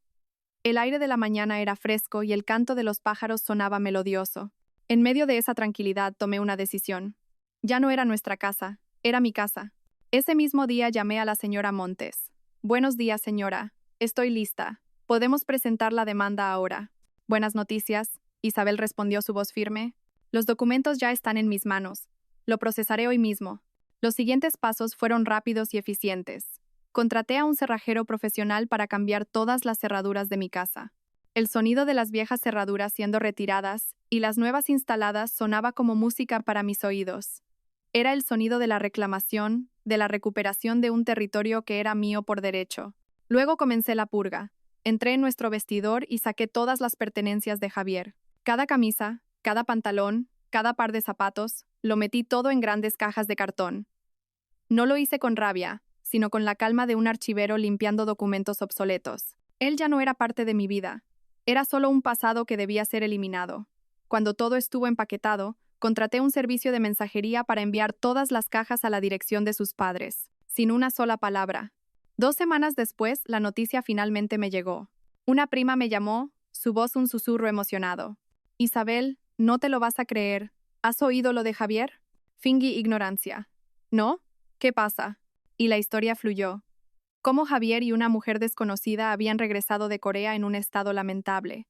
El aire de la mañana era fresco y el canto de los pájaros sonaba melodioso. En medio de esa tranquilidad tomé una decisión. Ya no era nuestra casa, era mi casa. Ese mismo día llamé a la señora Montes. Buenos días, señora. Estoy lista. Podemos presentar la demanda ahora. Buenas noticias. Isabel respondió su voz firme. Los documentos ya están en mis manos. Lo procesaré hoy mismo. Los siguientes pasos fueron rápidos y eficientes. Contraté a un cerrajero profesional para cambiar todas las cerraduras de mi casa. El sonido de las viejas cerraduras siendo retiradas y las nuevas instaladas sonaba como música para mis oídos. Era el sonido de la reclamación, de la recuperación de un territorio que era mío por derecho. Luego comencé la purga. Entré en nuestro vestidor y saqué todas las pertenencias de Javier. Cada camisa, cada pantalón, cada par de zapatos, lo metí todo en grandes cajas de cartón. No lo hice con rabia, sino con la calma de un archivero limpiando documentos obsoletos. Él ya no era parte de mi vida. Era solo un pasado que debía ser eliminado. Cuando todo estuvo empaquetado, contraté un servicio de mensajería para enviar todas las cajas a la dirección de sus padres, sin una sola palabra. 2 semanas después, la noticia finalmente me llegó. Una prima me llamó, su voz un susurro emocionado. Isabel, no te lo vas a creer. ¿Has oído lo de Javier? Fingí ignorancia. ¿No? ¿Qué pasa? Y la historia fluyó. Cómo Javier y una mujer desconocida habían regresado de Corea en un estado lamentable.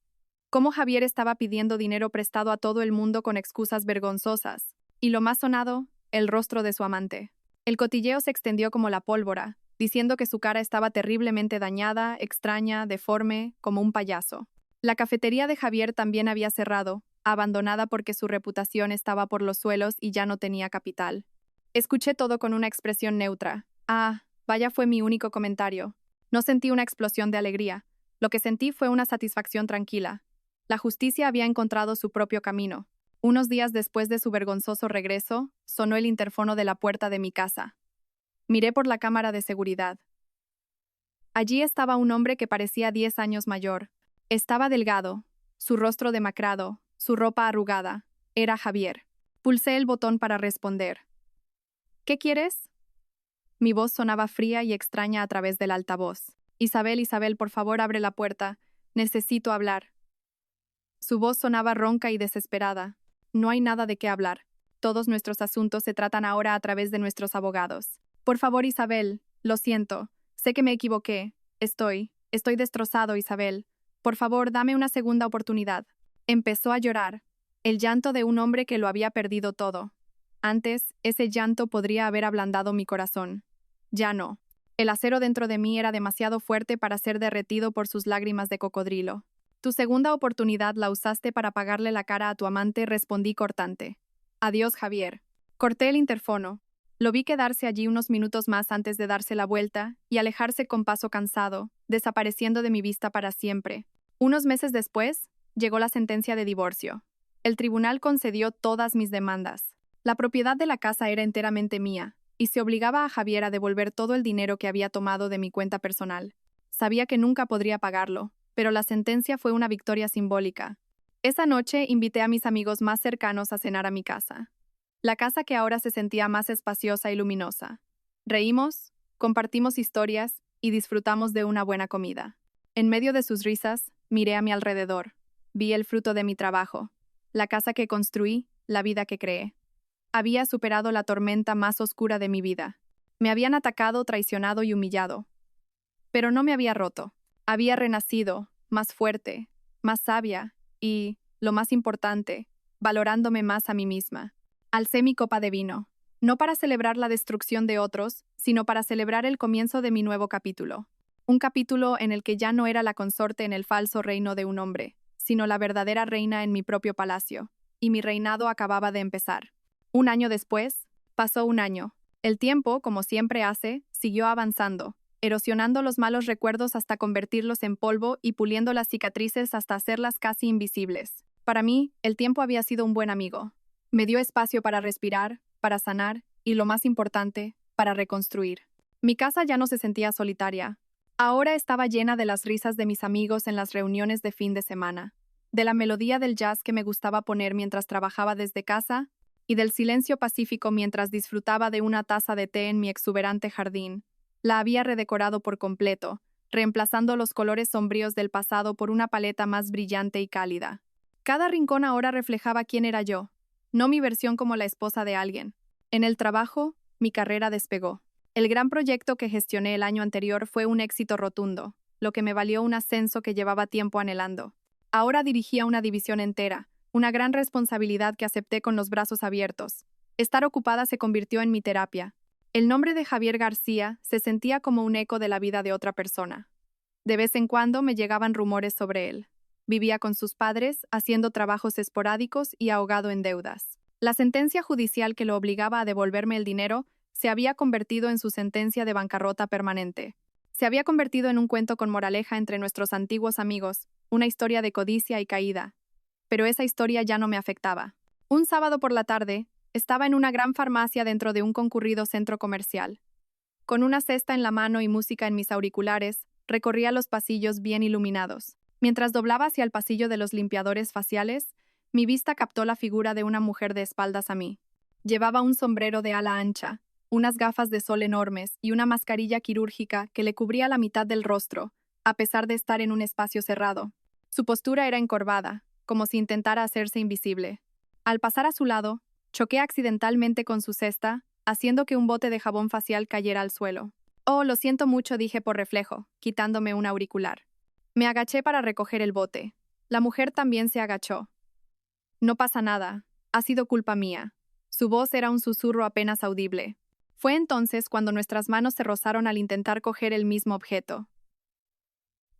Cómo Javier estaba pidiendo dinero prestado a todo el mundo con excusas vergonzosas. Y lo más sonado, el rostro de su amante. El cotilleo se extendió como la pólvora, diciendo que su cara estaba terriblemente dañada, extraña, deforme, como un payaso. La cafetería de Javier también había cerrado, abandonada porque su reputación estaba por los suelos y ya no tenía capital. Escuché todo con una expresión neutra. Ah, vaya fue mi único comentario. No sentí una explosión de alegría. Lo que sentí fue una satisfacción tranquila. La justicia había encontrado su propio camino. Unos días después de su vergonzoso regreso, sonó el interfono de la puerta de mi casa. Miré por la cámara de seguridad. Allí estaba un hombre que parecía 10 años mayor. Estaba delgado, su rostro demacrado, su ropa arrugada. Era Javier. Pulsé el botón para responder. ¿Qué quieres? Mi voz sonaba fría y extraña a través del altavoz. Isabel, por favor, abre la puerta. Necesito hablar. Su voz sonaba ronca y desesperada. No hay nada de qué hablar. Todos nuestros asuntos se tratan ahora a través de nuestros abogados. Por favor, Isabel, lo siento. Sé que me equivoqué. Estoy destrozado, Isabel. Por favor, dame una segunda oportunidad. Empezó a llorar. El llanto de un hombre que lo había perdido todo. Antes, ese llanto podría haber ablandado mi corazón. Ya no. El acero dentro de mí era demasiado fuerte para ser derretido por sus lágrimas de cocodrilo. Tu segunda oportunidad la usaste para pagarle la cara a tu amante, respondí cortante. Adiós, Javier. Corté el interfono. Lo vi quedarse allí unos minutos más antes de darse la vuelta y alejarse con paso cansado, desapareciendo de mi vista para siempre. Unos meses después, llegó la sentencia de divorcio. El tribunal concedió todas mis demandas. La propiedad de la casa era enteramente mía, y se obligaba a Javier a devolver todo el dinero que había tomado de mi cuenta personal. Sabía que nunca podría pagarlo, pero la sentencia fue una victoria simbólica. Esa noche invité a mis amigos más cercanos a cenar a mi casa. La casa que ahora se sentía más espaciosa y luminosa. Reímos, compartimos historias y disfrutamos de una buena comida. En medio de sus risas, miré a mi alrededor. Vi el fruto de mi trabajo, la casa que construí, la vida que creé. Había superado la tormenta más oscura de mi vida. Me habían atacado, traicionado y humillado. Pero no me había roto. Había renacido, más fuerte, más sabia y, lo más importante, valorándome más a mí misma. Alcé mi copa de vino, no para celebrar la destrucción de otros, sino para celebrar el comienzo de mi nuevo capítulo. Un capítulo en el que ya no era la consorte en el falso reino de un hombre, sino la verdadera reina en mi propio palacio, y mi reinado acababa de empezar. Un año después, pasó un año. El tiempo, como siempre hace, siguió avanzando, erosionando los malos recuerdos hasta convertirlos en polvo y puliendo las cicatrices hasta hacerlas casi invisibles. Para mí, el tiempo había sido un buen amigo. Me dio espacio para respirar, para sanar y, lo más importante, para reconstruir. Mi casa ya no se sentía solitaria. Ahora estaba llena de las risas de mis amigos en las reuniones de fin de semana, de la melodía del jazz que me gustaba poner mientras trabajaba desde casa y del silencio pacífico mientras disfrutaba de una taza de té en mi exuberante jardín. La había redecorado por completo, reemplazando los colores sombríos del pasado por una paleta más brillante y cálida. Cada rincón ahora reflejaba quién era yo, no mi versión como la esposa de alguien. En el trabajo, mi carrera despegó. El gran proyecto que gestioné el año anterior fue un éxito rotundo, lo que me valió un ascenso que llevaba tiempo anhelando. Ahora dirigía una división entera, una gran responsabilidad que acepté con los brazos abiertos. Estar ocupada se convirtió en mi terapia. El nombre de Javier García se sentía como un eco de la vida de otra persona. De vez en cuando me llegaban rumores sobre él. Vivía con sus padres, haciendo trabajos esporádicos y ahogado en deudas. La sentencia judicial que lo obligaba a devolverme el dinero se había convertido en su sentencia de bancarrota permanente. Se había convertido en un cuento con moraleja entre nuestros antiguos amigos, una historia de codicia y caída. Pero esa historia ya no me afectaba. Un sábado por la tarde, estaba en una gran farmacia dentro de un concurrido centro comercial. Con una cesta en la mano y música en mis auriculares, recorría los pasillos bien iluminados. Mientras doblaba hacia el pasillo de los limpiadores faciales, mi vista captó la figura de una mujer de espaldas a mí. Llevaba un sombrero de ala ancha, unas gafas de sol enormes y una mascarilla quirúrgica que le cubría la mitad del rostro, a pesar de estar en un espacio cerrado. Su postura era encorvada, como si intentara hacerse invisible. Al pasar a su lado, choqué accidentalmente con su cesta, haciendo que un bote de jabón facial cayera al suelo. Oh, lo siento mucho, dije por reflejo, quitándome un auricular. Me agaché para recoger el bote. La mujer también se agachó. No pasa nada, ha sido culpa mía. Su voz era un susurro apenas audible. Fue entonces cuando nuestras manos se rozaron al intentar coger el mismo objeto.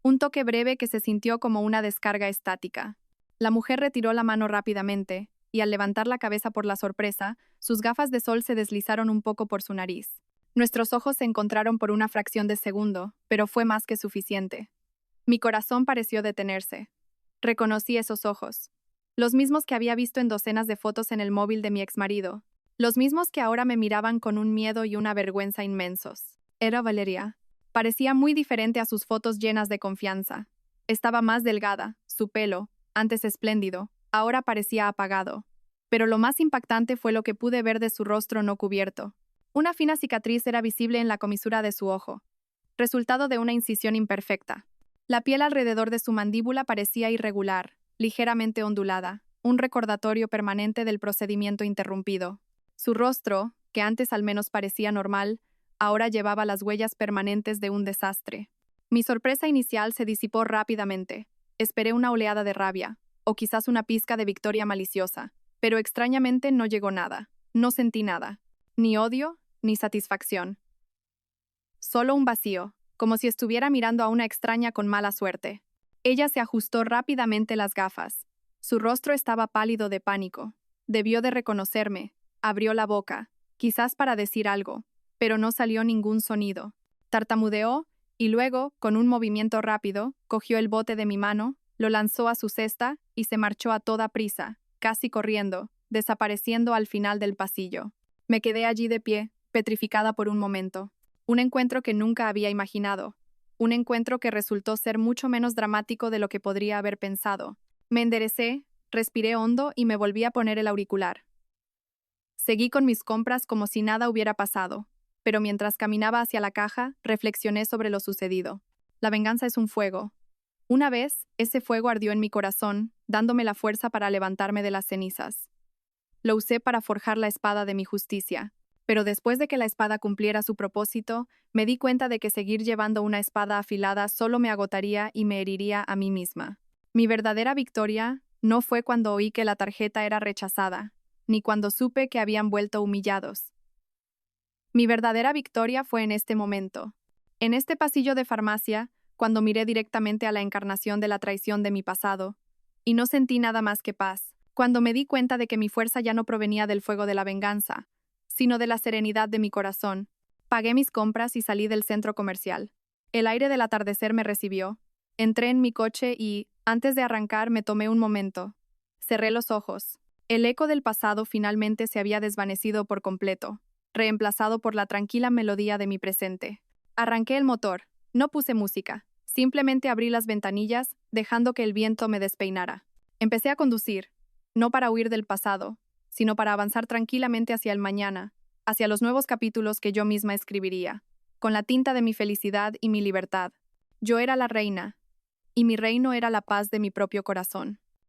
Un toque breve que se sintió como una descarga estática. La mujer retiró la mano rápidamente, y al levantar la cabeza por la sorpresa, sus gafas de sol se deslizaron un poco por su nariz. Nuestros ojos se encontraron por una fracción de segundo, pero fue más que suficiente. Mi corazón pareció detenerse. Reconocí esos ojos. Los mismos que había visto en docenas de fotos en el móvil de mi exmarido. Los mismos que ahora me miraban con un miedo y una vergüenza inmensos. Era Valeria. Parecía muy diferente a sus fotos llenas de confianza. Estaba más delgada, su pelo, antes espléndido, ahora parecía apagado. Pero lo más impactante fue lo que pude ver de su rostro no cubierto. Una fina cicatriz era visible en la comisura de su ojo, resultado de una incisión imperfecta. La piel alrededor de su mandíbula parecía irregular, ligeramente ondulada, un recordatorio permanente del procedimiento interrumpido. Su rostro, que antes al menos parecía normal, ahora llevaba las huellas permanentes de un desastre. Mi sorpresa inicial se disipó rápidamente. Esperé una oleada de rabia, o quizás una pizca de victoria maliciosa, pero extrañamente no llegó nada. No sentí nada, ni odio, ni satisfacción. Solo un vacío, como si estuviera mirando a una extraña con mala suerte. Ella se ajustó rápidamente las gafas. Su rostro estaba pálido de pánico. Debió de reconocerme. Abrió la boca, quizás para decir algo, pero no salió ningún sonido. Tartamudeó y luego, con un movimiento rápido, cogió el bote de mi mano, lo lanzó a su cesta y se marchó a toda prisa, casi corriendo, desapareciendo al final del pasillo. Me quedé allí de pie, petrificada por un momento. Un encuentro que nunca había imaginado. Un encuentro que resultó ser mucho menos dramático de lo que podría haber pensado. Me enderecé, respiré hondo y me volví a poner el auricular. Seguí con mis compras como si nada hubiera pasado, pero mientras caminaba hacia la caja, reflexioné sobre lo sucedido. La venganza es un fuego. Una vez, ese fuego ardió en mi corazón, dándome la fuerza para levantarme de las cenizas. Lo usé para forjar la espada de mi justicia, pero después de que la espada cumpliera su propósito, me di cuenta de que seguir llevando una espada afilada solo me agotaría y me heriría a mí misma. Mi verdadera victoria no fue cuando oí que la tarjeta era rechazada, ni cuando supe que habían vuelto humillados. Mi verdadera victoria fue en este momento. En este pasillo de farmacia, cuando miré directamente a la encarnación de la traición de mi pasado, y no sentí nada más que paz, cuando me di cuenta de que mi fuerza ya no provenía del fuego de la venganza, sino de la serenidad de mi corazón. Pagué mis compras y salí del centro comercial. El aire del atardecer me recibió. Entré en mi coche y, antes de arrancar, me tomé un momento. Cerré los ojos. El eco del pasado finalmente se había desvanecido por completo, reemplazado por la tranquila melodía de mi presente. Arranqué el motor. No puse música. Simplemente abrí las ventanillas, dejando que el viento me despeinara. Empecé a conducir, no para huir del pasado, sino para avanzar tranquilamente hacia el mañana, hacia los nuevos capítulos que yo misma escribiría, con la tinta de mi felicidad y mi libertad. Yo era la reina, y mi reino era la paz de mi propio corazón.